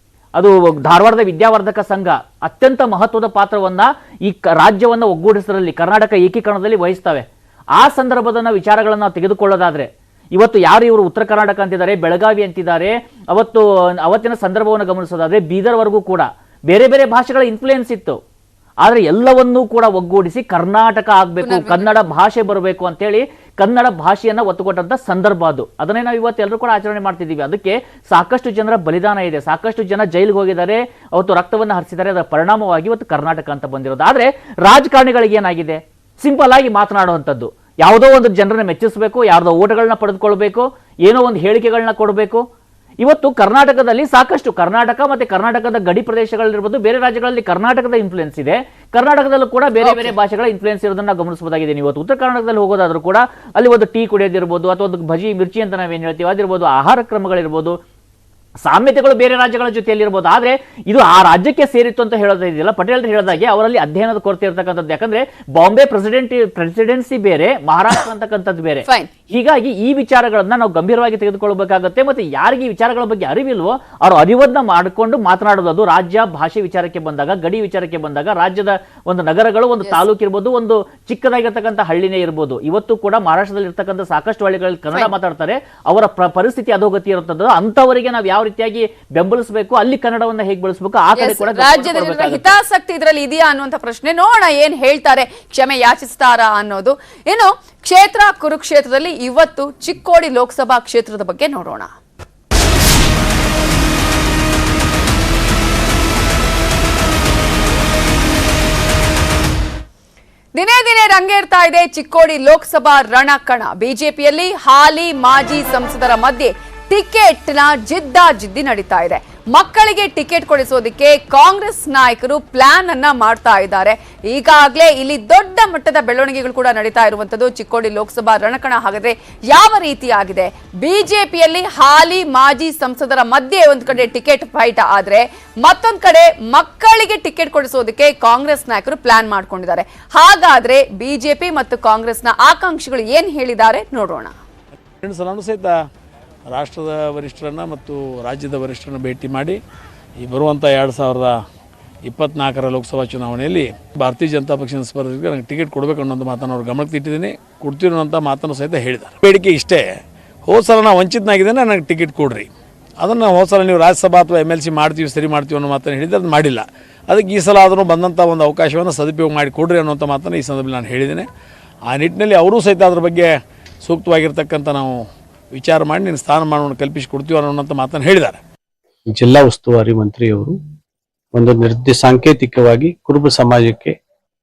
ಅದು ಧಾರವಾಡದ ವಿದ್ಯಾವರ್ಧಕ ಸಂಘ ಅತ್ಯಂತ ಮಹತ್ವದ ಪಾತ್ರವನ್ನ ಈ ರಾಜ್ಯವನ್ನ ಒಗ್ಗೂಡಿಸರಲ್ಲಿ ಕರ್ನಾಟಕ ಏಕೀಕರಣದಲ್ಲಿ ವಹಿಸ್ತವೆ. ಆ ಸಂದರ್ಭದ ವಿಚಾರಗಳನ್ನ ನಾವು ತೆಗೆದುಕೊಳ್ಳೋದಾದ್ರೆ ಇವತ್ತು ಯಾರು ಇವರು ಉತ್ತರ ಕರ್ನಾಟಕ ಅಂತಿದ್ದಾರೆ, ಬೆಳಗಾವಿ ಅಂತಿದ್ದಾರೆ, ಅವತ್ತಿನ ಸಂದರ್ಭವನ್ನು ಗಮನಿಸೋದಾದ್ರೆ ಬೀದರ್ವರೆಗೂ ಕೂಡ ಬೇರೆ ಬೇರೆ ಭಾಷೆಗಳ ಇನ್ಫ್ಲೂಯೆನ್ಸ್ ಇತ್ತು. ಆದ್ರೆ ಎಲ್ಲವನ್ನೂ ಕೂಡ ಒಗ್ಗೂಡಿಸಿ ಕರ್ನಾಟಕ ಆಗ್ಬೇಕು, ಕನ್ನಡ ಭಾಷೆ ಬರಬೇಕು ಅಂತೇಳಿ ಕನ್ನಡ ಭಾಷೆಯನ್ನ ಒತ್ತುಕೊಟ್ಟಂತ ಸಂದರ್ಭ ಅದು. ಅದನ್ನೇ ನಾವು ಇವತ್ತು ಎಲ್ಲರೂ ಕೂಡ ಆಚರಣೆ ಮಾಡ್ತಿದ್ದೀವಿ. ಅದಕ್ಕೆ ಸಾಕಷ್ಟು ಜನರ ಬಲಿದಾನ ಇದೆ, ಸಾಕಷ್ಟು ಜನ ಜೈಲಿಗೆ ಹೋಗಿದ್ದಾರೆ, ಅವತ್ತು ರಕ್ತವನ್ನು ಹರಿಸಿದ್ದಾರೆ. ಅದರ ಪರಿಣಾಮವಾಗಿ ಇವತ್ತು ಕರ್ನಾಟಕ ಅಂತ ಬಂದಿರೋದು. ಆದ್ರೆ ರಾಜಕಾರಣಿಗಳಿಗೆ ಏನಾಗಿದೆ, ಸಿಂಪಲ್ ಆಗಿ ಮಾತನಾಡುವಂಥದ್ದು, ಯಾವುದೋ ಒಂದು ಜನರನ್ನ ಮೆಚ್ಚಿಸಬೇಕು, ಯಾರ್ದೋ ಓಟ್ಗಳನ್ನ ಪಡೆದುಕೊಳ್ಬೇಕು, ಏನೋ ಒಂದು ಹೇಳಿಕೆಗಳನ್ನ ಕೊಡಬೇಕು. ಇವತ್ತು ಕರ್ನಾಟಕದಲ್ಲಿ ಸಾಕಷ್ಟು ಕರ್ನಾಟಕ ಮತ್ತೆ ಕರ್ನಾಟಕದ ಗಡಿ ಪ್ರದೇಶಗಳಿರ್ಬೋದು, ಬೇರೆ ರಾಜ್ಯಗಳಲ್ಲಿ ಕರ್ನಾಟಕದ ಇನ್ಫ್ಲುಯೆನ್ಸ್ ಇದೆ, ಕರ್ನಾಟಕದಲ್ಲೂ ಕೂಡ ಬೇರೆ ಬೇರೆ ಭಾಷೆಗಳ ಇನ್ಫ್ಲುಯೆನ್ಸ್ ಇರೋದನ್ನ ಗಮನಿಸಬಹುದಾಗಿದೆ. ಇವತ್ತು ಉತ್ತರ ಕರ್ನಾಟಕದಲ್ಲಿ ಹೋಗೋದಾದ್ರೂ ಕೂಡ ಅಲ್ಲಿ ಒಂದು ಟೀ ಕುಡಿಯೋದಿರ್ಬೋದು, ಅಥವಾ ಒಂದು ಭಜಿ ಮಿರ್ಚಿ ಅಂತ ನಾವೇನು ಹೇಳ್ತೀವಿ ಅದಿರ್ಬೋದು, ಆಹಾರ ಕ್ರಮಗಳಿರ್ಬೋದು, ಸಾಮ್ಯತೆಗಳು ಬೇರೆ ರಾಜ್ಯಗಳ ಜೊತೆಯಲ್ಲಿ ಇರ್ಬೋದು. ಆದ್ರೆ ಇದು ಆ ರಾಜ್ಯಕ್ಕೆ ಸೇರಿತ್ತು ಅಂತ ಹೇಳೋದಿದೆಯಲ್ಲ, ಪಟೇಲ್ ಹೇಳಿದಾಗೆ ಅವರಲ್ಲಿ ಅಧ್ಯಯನದ ಕೊರತೆ ಇರತಕ್ಕಂಥದ್ದು. ಯಾಕಂದ್ರೆ ಬಾಂಬೆ ಪ್ರೆಸಿಡೆನ್ಸಿ ಬೇರೆ, ಮಹಾರಾಷ್ಟ್ರ ಅಂತಕ್ಕಂಥದ್ದು ಬೇರೆ. ಹೀಗಾಗಿ ಈ ವಿಚಾರಗಳನ್ನ ನಾವು ಗಂಭೀರವಾಗಿ ತೆಗೆದುಕೊಳ್ಬೇಕಾಗತ್ತೆ. ಮತ್ತೆ ಯಾರಿಗೆ ಈ ವಿಚಾರಗಳ ಬಗ್ಗೆ ಅರಿವಿಲ್ವೋ ಅವರು ಅರಿವನ್ನ ಮಾಡಿಕೊಂಡು ಮಾತನಾಡೋದು. ಅದು ರಾಜ್ಯ ಭಾಷೆ ವಿಚಾರಕ್ಕೆ ಬಂದಾಗ, ಗಡಿ ವಿಚಾರಕ್ಕೆ ಬಂದಾಗ, ರಾಜ್ಯದ ಒಂದು ನಗರಗಳು, ಒಂದು ತಾಲೂಕು ಇರ್ಬೋದು, ಒಂದು ಚಿಕ್ಕದಾಗಿರ್ತಕ್ಕಂಥ ಹಳ್ಳಿನೇ ಇರ್ಬೋದು. ಇವತ್ತು ಕೂಡ ಮಹಾರಾಷ್ಟ್ರದಲ್ಲಿ ಇರ್ತಕ್ಕಂಥ ಸಾಕಷ್ಟು ಹಳ್ಳಿಗಳಲ್ಲಿ ಕನ್ನಡ ಮಾತಾಡ್ತಾರೆ. ಅವರ ಪರಿಸ್ಥಿತಿ ಅಧೋಗತಿ ಇರುತ್ತದೆ. ಅಂತವರಿಗೆ ನಾವು ಯಾವ ರೀತಿಯಾಗಿ ಬೆಂಬಲಿಸಬೇಕು, ಅಲ್ಲಿ ಕನ್ನಡವನ್ನ ಹೇಗೆ ಬಳಸಬೇಕು, ಆ ಕಡೆ ಕೂಡ ರಾಜ್ಯದ ಹಿತಾಸಕ್ತಿ ಇದರಲ್ಲಿ ಇದೆಯಾ ಅನ್ನುವಂಥ ಪ್ರಶ್ನೆ. ನೋಡೋಣ ಏನ್ ಹೇಳ್ತಾರೆ, ಕ್ಷಮೆ ಯಾಚಿಸ್ತಾರಾ ಅನ್ನೋದು. ಏನು ಕ್ಷೇತ್ರ ಕುರುಕ್ಷೇತ್ರದಲ್ಲಿ ಇವತ್ತು ಚಿಕ್ಕೋಡಿ ಲೋಕಸಭಾ ಕ್ಷೇತ್ರದ ಬಗ್ಗೆ ನೋಡೋಣ. ದಿನೇ ದಿನೇ ರಂಗೇರ್ತಾ ಇದೆ ಚಿಕ್ಕೋಡಿ ಲೋಕಸಭಾ ರಣಕಣ. ಬಿಜೆಪಿಯಲ್ಲಿ ಹಾಲಿ ಮಾಜಿ ಸಂಸದರ ಮಧ್ಯೆ ಟಿಕೆಟ್ನ ಜಿದ್ದಾಜಿದ್ದಿ ನಡೀತಾ ಇದೆ. ಮಕ್ಕಳಿಗೆ ಟಿಕೆಟ್ ಕೊಡಿಸೋದಕ್ಕೆ ಕಾಂಗ್ರೆಸ್ ನಾಯಕರು ಪ್ಲಾನ್ ಅನ್ನ ಮಾಡ್ತಾ ಇದ್ದಾರೆ. ಈಗಾಗಲೇ ಇಲ್ಲಿ ದೊಡ್ಡ ಮಟ್ಟದ ಬೆಳವಣಿಗೆಗಳು ಕೂಡ ನಡೀತಾ ಇರುವಂತದ್ದು ಚಿಕ್ಕೋಡಿ ಲೋಕಸಭಾ ರಣಕಣ. ಹಾಗಾದ್ರೆ ಯಾವ ರೀತಿಯಾಗಿದೆ? ಬಿಜೆಪಿಯಲ್ಲಿ ಹಾಲಿ ಮಾಜಿ ಸಂಸದರ ಮಧ್ಯೆ ಒಂದ್ ಕಡೆ ಟಿಕೆಟ್ ಫೈಟ್ ಆದ್ರೆ, ಮತ್ತೊಂದ್ ಕಡೆ ಮಕ್ಕಳಿಗೆ ಟಿಕೆಟ್ ಕೊಡಿಸೋದಕ್ಕೆ ಕಾಂಗ್ರೆಸ್ ನಾಯಕರು ಪ್ಲಾನ್ ಮಾಡ್ಕೊಂಡಿದ್ದಾರೆ. ಹಾಗಾದ್ರೆ ಬಿಜೆಪಿ ಮತ್ತು ಕಾಂಗ್ರೆಸ್ನ ಆಕಾಂಕ್ಷಿಗಳು ಏನ್ ಹೇಳಿದ್ದಾರೆ ನೋಡೋಣ. ಸಹಿತ ರಾಷ್ಟ್ರದ ವರಿಷ್ಠರನ್ನು ಮತ್ತು ರಾಜ್ಯದ ವರಿಷ್ಠರನ್ನು ಭೇಟಿ ಮಾಡಿ ಈ ಬರುವಂಥ 2024 ಲೋಕಸಭಾ ಚುನಾವಣೆಯಲ್ಲಿ ಭಾರತೀಯ ಜನತಾ ಪಕ್ಷದ ಸ್ಪರ್ಧೆಗೆ ನನಗೆ ಟಿಕೆಟ್ ಕೊಡಬೇಕು ಅನ್ನೋದು ಮಾತನ್ನು ಅವ್ರು ಗಮನಕ್ಕೆ ಇಟ್ಟಿದ್ದೀನಿ. ಕೊಡ್ತೀವಿ ಅನ್ನೋಂಥ ಮಾತನ್ನು ಸಹಿತ ಹೇಳಿದ್ದಾರೆ. ಬೇಡಿಕೆ ಇಷ್ಟೇ, ಹೋದ ಸಲ ನಾವು ವಂಚಿತನಾಗಿದ್ದೇನೆ, ನನಗೆ ಟಿಕೆಟ್ ಕೊಡ್ರಿ. ಅದನ್ನು ಹೋದ ಸಲ ನೀವು ರಾಜ್ಯಸಭಾ ಅಥವಾ MLC ಮಾಡ್ತೀವಿ, ಸರಿ ಮಾಡ್ತೀವಿ ಅನ್ನೋ ಮಾತನ್ನು ಹೇಳಿದರೆ ಅದು ಮಾಡಿಲ್ಲ. ಅದಕ್ಕೆ ಈ ಸಲ ಆದರೂ ಬಂದಂಥ ಒಂದು ಅವಕಾಶವನ್ನು ಸದುಪಯೋಗ ಮಾಡಿ ಕೊಡ್ರಿ ಅನ್ನೋಂಥ ಮಾತನ್ನು ಈ ಸಂದರ್ಭದಲ್ಲಿ ನಾನು ಹೇಳಿದ್ದೇನೆ. ಆ ನಿಟ್ಟಿನಲ್ಲಿ ಅವರೂ ಸಹಿತ ಅದ್ರ ಬಗ್ಗೆ ಸೂಕ್ತವಾಗಿರ್ತಕ್ಕಂಥ ನಾವು ವಿಚಾರ ಮಾಡಿ ನಿನ್ನ ಸ್ಥಾನಮಾನವನ್ನು ಕಲ್ಪಿಸಿಕೊಡ್ತೀವಿ ಅನ್ನೋಂಥ ಮಾತನ್ನು ಹೇಳಿದ್ದಾರೆ. ಜಿಲ್ಲಾ ಉಸ್ತುವಾರಿ ಮಂತ್ರಿಯವರು ಒಂದು ಸಾಂಕೇತಿಕವಾಗಿ ಕುರುಬ ಸಮಾಜಕ್ಕೆ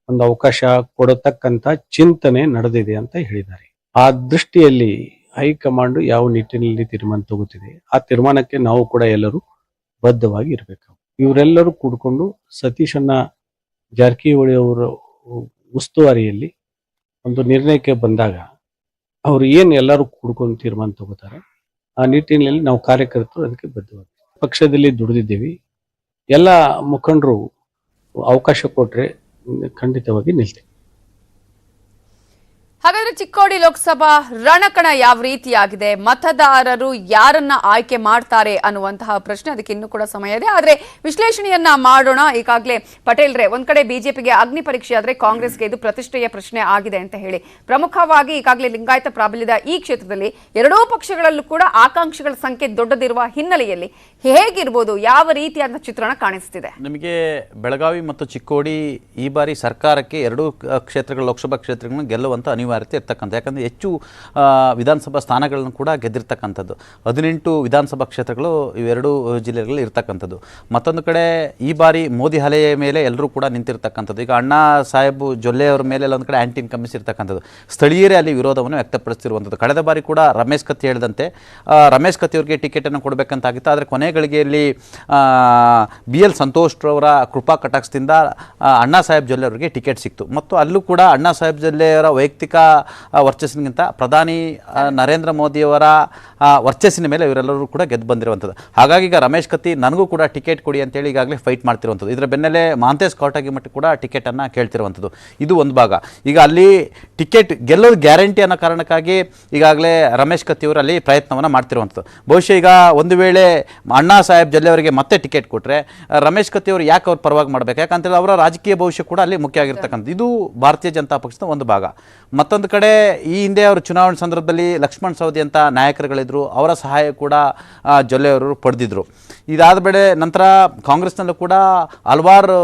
ಒಂದು ಅವಕಾಶ ಕೊಡತಕ್ಕಂತ ಚಿಂತನೆ ನಡೆದಿದೆ ಅಂತ ಹೇಳಿದ್ದಾರೆ. ಆ ದೃಷ್ಟಿಯಲ್ಲಿ ಹೈಕಮಾಂಡ್ ಯಾವ ನಿಟ್ಟಿನಲ್ಲಿ ತೀರ್ಮಾನ ತಗೋತಿದೆ ಆ ತೀರ್ಮಾನಕ್ಕೆ ನಾವು ಕೂಡ ಎಲ್ಲರೂ ಬದ್ಧವಾಗಿ ಇರಬೇಕು. ಇವರೆಲ್ಲರೂ ಕೂಡ್ಕೊಂಡು ಸತೀಶಣ್ಣ ಜಾರಕಿಹೊಳಿ ಅವರ ಉಸ್ತುವಾರಿಯಲ್ಲಿ ಒಂದು ನಿರ್ಣಯಕ್ಕೆ ಬಂದಾಗ ಅವ್ರು ಏನ್ ಎಲ್ಲರೂ ಕೂಡ್ಕೊಂಡು ತೀರ್ಮಾನ ತಗೋತಾರೆ ಆ ನಿಟ್ಟಿನಲ್ಲಿ ನಾವು ಕಾರ್ಯಕರ್ತರು ಅದಕ್ಕೆ ಬದ್ಧವಾಗಿ ಪಕ್ಷದಲ್ಲಿ ದುಡಿದಿದ್ದೇವೆ. ಎಲ್ಲ ಮುಖಂಡರು ಅವಕಾಶ ಕೊಟ್ರೆ ಖಂಡಿತವಾಗಿ ನಿಲ್ತೀವಿ. ಹಾಗಾದ್ರೆ ಚಿಕ್ಕೋಡಿ ಲೋಕಸಭಾ ರಣಕಣ ಯಾವ ರೀತಿಯಾಗಿದೆ, ಮತದಾರರು ಯಾರನ್ನ ಆಯ್ಕೆ ಮಾಡ್ತಾರೆ ಅನ್ನುವಂತಹ ಪ್ರಶ್ನೆ, ಅದಕ್ಕೆ ಇನ್ನೂ ಕೂಡ ಸಮಯ ಇದೆ. ಆದ್ರೆ ವಿಶ್ಲೇಷಣೆಯನ್ನ ಮಾಡೋಣ. ಈಗಾಗಲೇ ಪಟೇಲ್ರೆ, ಒಂದ್ ಕಡೆ ಬಿಜೆಪಿಗೆ ಅಗ್ನಿ ಪರೀಕ್ಷೆ ಆದ್ರೆ ಕಾಂಗ್ರೆಸ್ಗೆ ಇದು ಪ್ರತಿಷ್ಠೆಯ ಪ್ರಶ್ನೆ ಆಗಿದೆ ಅಂತ ಹೇಳಿ, ಪ್ರಮುಖವಾಗಿ ಈಗಾಗಲೇ ಲಿಂಗಾಯತ ಪ್ರಾಬಲ್ಯದ ಈ ಕ್ಷೇತ್ರದಲ್ಲಿ ಎರಡೂ ಪಕ್ಷಗಳಲ್ಲೂ ಕೂಡ ಆಕಾಂಕ್ಷಿಗಳ ಸಂಖ್ಯೆ ದೊಡ್ಡದಿರುವ ಹಿನ್ನೆಲೆಯಲ್ಲಿ ಹೇಗಿರ್ಬೋದು, ಯಾವ ರೀತಿಯಾದ ಚಿತ್ರಣ ಕಾಣಿಸ್ತಿದೆ? ನಿಮಗೆ ಬೆಳಗಾವಿ ಮತ್ತು ಚಿಕ್ಕೋಡಿ ಈ ಬಾರಿ ಸರ್ಕಾರಕ್ಕೆ ಎರಡೂ ಕ್ಷೇತ್ರಗಳ ಲೋಕಸಭಾ ಕ್ಷೇತ್ರಗಳನ್ನು ಗೆಲ್ಲುವಂಥ ಅನಿವಾರ್ಯತೆ ಇರ್ತಕ್ಕಂಥ, ಯಾಕಂದರೆ ಹೆಚ್ಚು ವಿಧಾನಸಭಾ ಸ್ಥಾನಗಳನ್ನು ಕೂಡ ಗೆದ್ದಿರ್ತಕ್ಕಂಥದ್ದು. 18 ವಿಧಾನಸಭಾ ಕ್ಷೇತ್ರಗಳು ಇವೆರಡೂ ಜಿಲ್ಲೆಗಳಲ್ಲಿ ಇರ್ತಕ್ಕಂಥದ್ದು. ಮತ್ತೊಂದು ಕಡೆ ಈ ಬಾರಿ ಮೋದಿ ಅಲೆಯ ಮೇಲೆ ಎಲ್ಲರೂ ಕೂಡ ನಿಂತಿರ್ತಕ್ಕಂಥದ್ದು. ಈಗ ಅಣ್ಣಾ ಸಾಹೇಬ್ ಜೊಲ್ಲೆ ಅವರ ಮೇಲೆ ಒಂದು ಕಡೆ ಆ್ಯಂಟಿ ಇನ್ಕಂಬೆನ್ಸಿ ಇರ್ತಕ್ಕಂಥದ್ದು, ಸ್ಥಳೀಯರೇ ಅಲ್ಲಿ ವಿರೋಧವನ್ನು ವ್ಯಕ್ತಪಡಿಸ್ತಿರುವಂಥದ್ದು. ಕಳೆದ ಬಾರಿ ಕೂಡ ರಮೇಶ್ ಕತ್ತಿ ಹೇಳಿದಂತೆ ರಮೇಶ್ ಕತ್ತಿ ಅವರಿಗೆ ಟಿಕೆಟನ್ನು ಕೊಡಬೇಕಂತಾಗಿತ್ತು. ಆದರೆ ಕೊನೆ ಗಳಿಗೆಯಲ್ಲಿ BL ಸಂತೋಷ್ ರವರ ಕೃಪಾ ಕಟಾಕ್ಷದಿಂದ ಅಣ್ಣಾ ಸಾಹೇಬ್ ಜೊಲ್ಲೆ ಅವರಿಗೆ ಟಿಕೆಟ್ ಸಿಕ್ತು. ಮತ್ತು ಅಲ್ಲೂ ಕೂಡ ಅಣ್ಣಾ ಸಾಹೇಬ್ ಜೊಲ್ಲೆಯವರ ವೈಯಕ್ತಿಕ ವರ್ಚಸ್ಸಿಗಿಂತ ಪ್ರಧಾನಿ ನರೇಂದ್ರ ಮೋದಿಯವರ ವರ್ಚಸ್ಸಿನ ಮೇಲೆ ಇವರೆಲ್ಲರೂ ಕೂಡ ಗೆದ್ದು ಬಂದಿರುವಂಥದ್ದು. ಹಾಗಾಗಿ ಈಗ ರಮೇಶ್ ಕತ್ತಿ ನನಗೂ ಕೂಡ ಟಿಕೆಟ್ ಕೊಡಿ ಅಂತೇಳಿ ಈಗಾಗಲೇ ಫೈಟ್ ಮಾಡ್ತಿರುವಂಥದ್ದು. ಇದರ ಬೆನ್ನಲ್ಲೇ ಮಹಾಂತೇಶ್ ಕವಟಗಿ ಮಟ್ಟ ಕೂಡ ಟಿಕೆಟನ್ನು ಕೇಳ್ತಿರುವಂಥದ್ದು. ಇದು ಒಂದು ಭಾಗ. ಈಗ ಅಲ್ಲಿ ಟಿಕೆಟ್ ಗೆಲ್ಲೋದು ಗ್ಯಾರಂಟಿ ಅನ್ನೋ ಕಾರಣಕ್ಕಾಗಿ ಈಗಾಗಲೇ ರಮೇಶ್ ಕತ್ತಿ ಅವರು ಅಲ್ಲಿ ಪ್ರಯತ್ನವನ್ನು ಮಾಡ್ತಿರುವಂಥದ್ದು. ಬಹುಶಃ ಈಗ ಒಂದು ವೇಳೆ ಅಣ್ಣಾ ಸಾಹೇಬ್ ಜಲ್ಲೆ ಅವರಿಗೆ ಮತ್ತೆ ಟಿಕೆಟ್ ಕೊಟ್ಟರೆ ರಮೇಶ್ ಕತ್ತಿ ಅವರು ಯಾಕೆ ಅವ್ರು ಪರವಾಗಿ ಮಾಡಬೇಕು? ಯಾಕಂತೇಳಿ ಅವರ ರಾಜಕೀಯ ಭವಿಷ್ಯ ಕೂಡ ಅಲ್ಲಿ ಮುಖ್ಯ ಆಗಿರ್ತಕ್ಕಂಥದ್ದು. ಇದು ಭಾರತೀಯ ಜನತಾ ಪಕ್ಷದ ಒಂದು ಭಾಗ. ಮತ್ತೊಂದು ಕಡೆ ಈ ಹಿಂದೆ ಅವರು ಚುನಾವಣೆ ಸಂದರ್ಭದಲ್ಲಿ ಲಕ್ಷ್ಮಣ್ ಸವದಿ ಅಂತ ನಾಯಕರುಗಳಿದ್ರು, ಅವರ ಸಹಾಯ ಕೂಡ ಜೊಲ್ಲೆ ಅವರು ಪಡೆದಿದ್ರು. ಇದಾದ ಬೆಳೆ ನಂತರ ಕಾಂಗ್ರೆಸ್ನಲ್ಲೂ ಕೂಡ ಹಲವಾರು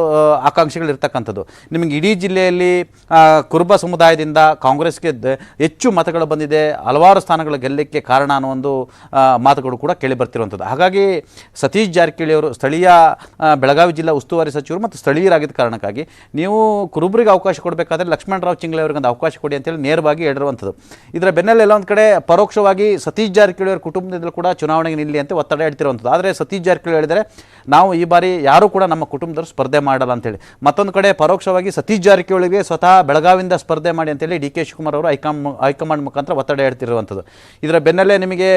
ಆಕಾಂಕ್ಷೆಗಳು ಇರ್ತಕ್ಕಂಥದ್ದು. ನಿಮಗೆ ಇಡೀ ಜಿಲ್ಲೆಯಲ್ಲಿ ಕುರುಬ ಸಮುದಾಯದಿಂದ ಕಾಂಗ್ರೆಸ್ಗೆ ಹೆಚ್ಚು ಮತಗಳು ಬಂದಿದೆ, ಹಲವಾರು ಸ್ಥಾನಗಳು ಗೆಲ್ಲಲಿಕ್ಕೆ ಕಾರಣ ಅನ್ನೋ ಒಂದು ಮಾತುಗಳು ಕೂಡ ಕೇಳಿ ಬರ್ತಿರುವಂಥದ್ದು. ಹಾಗಾಗಿ ಸತೀಶ್ ಜಾರಕಿಹೊಳಿ ಅವರು ಸ್ಥಳೀಯ ಬೆಳಗಾವಿ ಜಿಲ್ಲಾ ಉಸ್ತುವಾರಿ ಸಚಿವರು ಮತ್ತು ಸ್ಥಳೀಯರಾಗಿದ್ದ ಕಾರಣಕ್ಕಾಗಿ ನೀವು ಕುರುಬರಿಗೆ ಅವಕಾಶ ಕೊಡಬೇಕಾದ್ರೆ ಲಕ್ಷ್ಮಣರಾವ್ ಚಿಂಗ್ಳೆ ಅವರಿಗೆ ಒಂದು ಅವಕಾಶ ಕೊಡಿ ಅಂತೇಳಿ ನೇರವಾಗಿ ಹೇಳಿರುವಂಥದ್ದು. ಇದರ ಬೆನ್ನಲ್ಲೆಲ್ಲ ಒಂದು ಕಡೆ ಪರೋಕ್ಷವಾಗಿ ಸತೀಶ್ ಜಾರಕಿಹೊಳಿ ಅವರ ಕುಟುಂಬದಿಂದಲೂ ಕೂಡ ಚುನಾವಣೆಗೆ ನಿಲ್ಲಿ ಅಂತ ಒತ್ತಡ ಹೇಳ್ತಿರುವಂಥದ್ದು. ಆದರೆ ಸತೀಶ್ ಜಾರಕಿಹೊಳಿ ಹೇಳಿದರೆ ನಾವು ಈ ಬಾರಿ ಯಾರೂ ಕೂಡ ನಮ್ಮ ಕುಟುಂಬದವರು ಸ್ಪರ್ಧೆ ಮಾಡಲ್ಲ ಅಂತೇಳಿ. ಮತ್ತೊಂದು ಕಡೆ ಪರೋಕ್ಷವಾಗಿ ಸತೀಶ್ ಜಾರಕಿಹೊಳಿಗೆ ಸ್ವತಃ ಬೆಳಗಾವಿಯಿಂದ ಸ್ಪರ್ಧೆ ಮಾಡಿ ಅಂತೇಳಿ ಡಿ ಕೆ ಶಿವಕುಮಾರ್ ಅವರು ಹೈಕಮಾಂಡ್ ಮುಖಾಂತರ ಒತ್ತಡ ಹೇಳ್ತಿರುವಂಥದ್ದು. ಇದರ ಬೆನ್ನಲ್ಲೇ ನಿಮಗೆ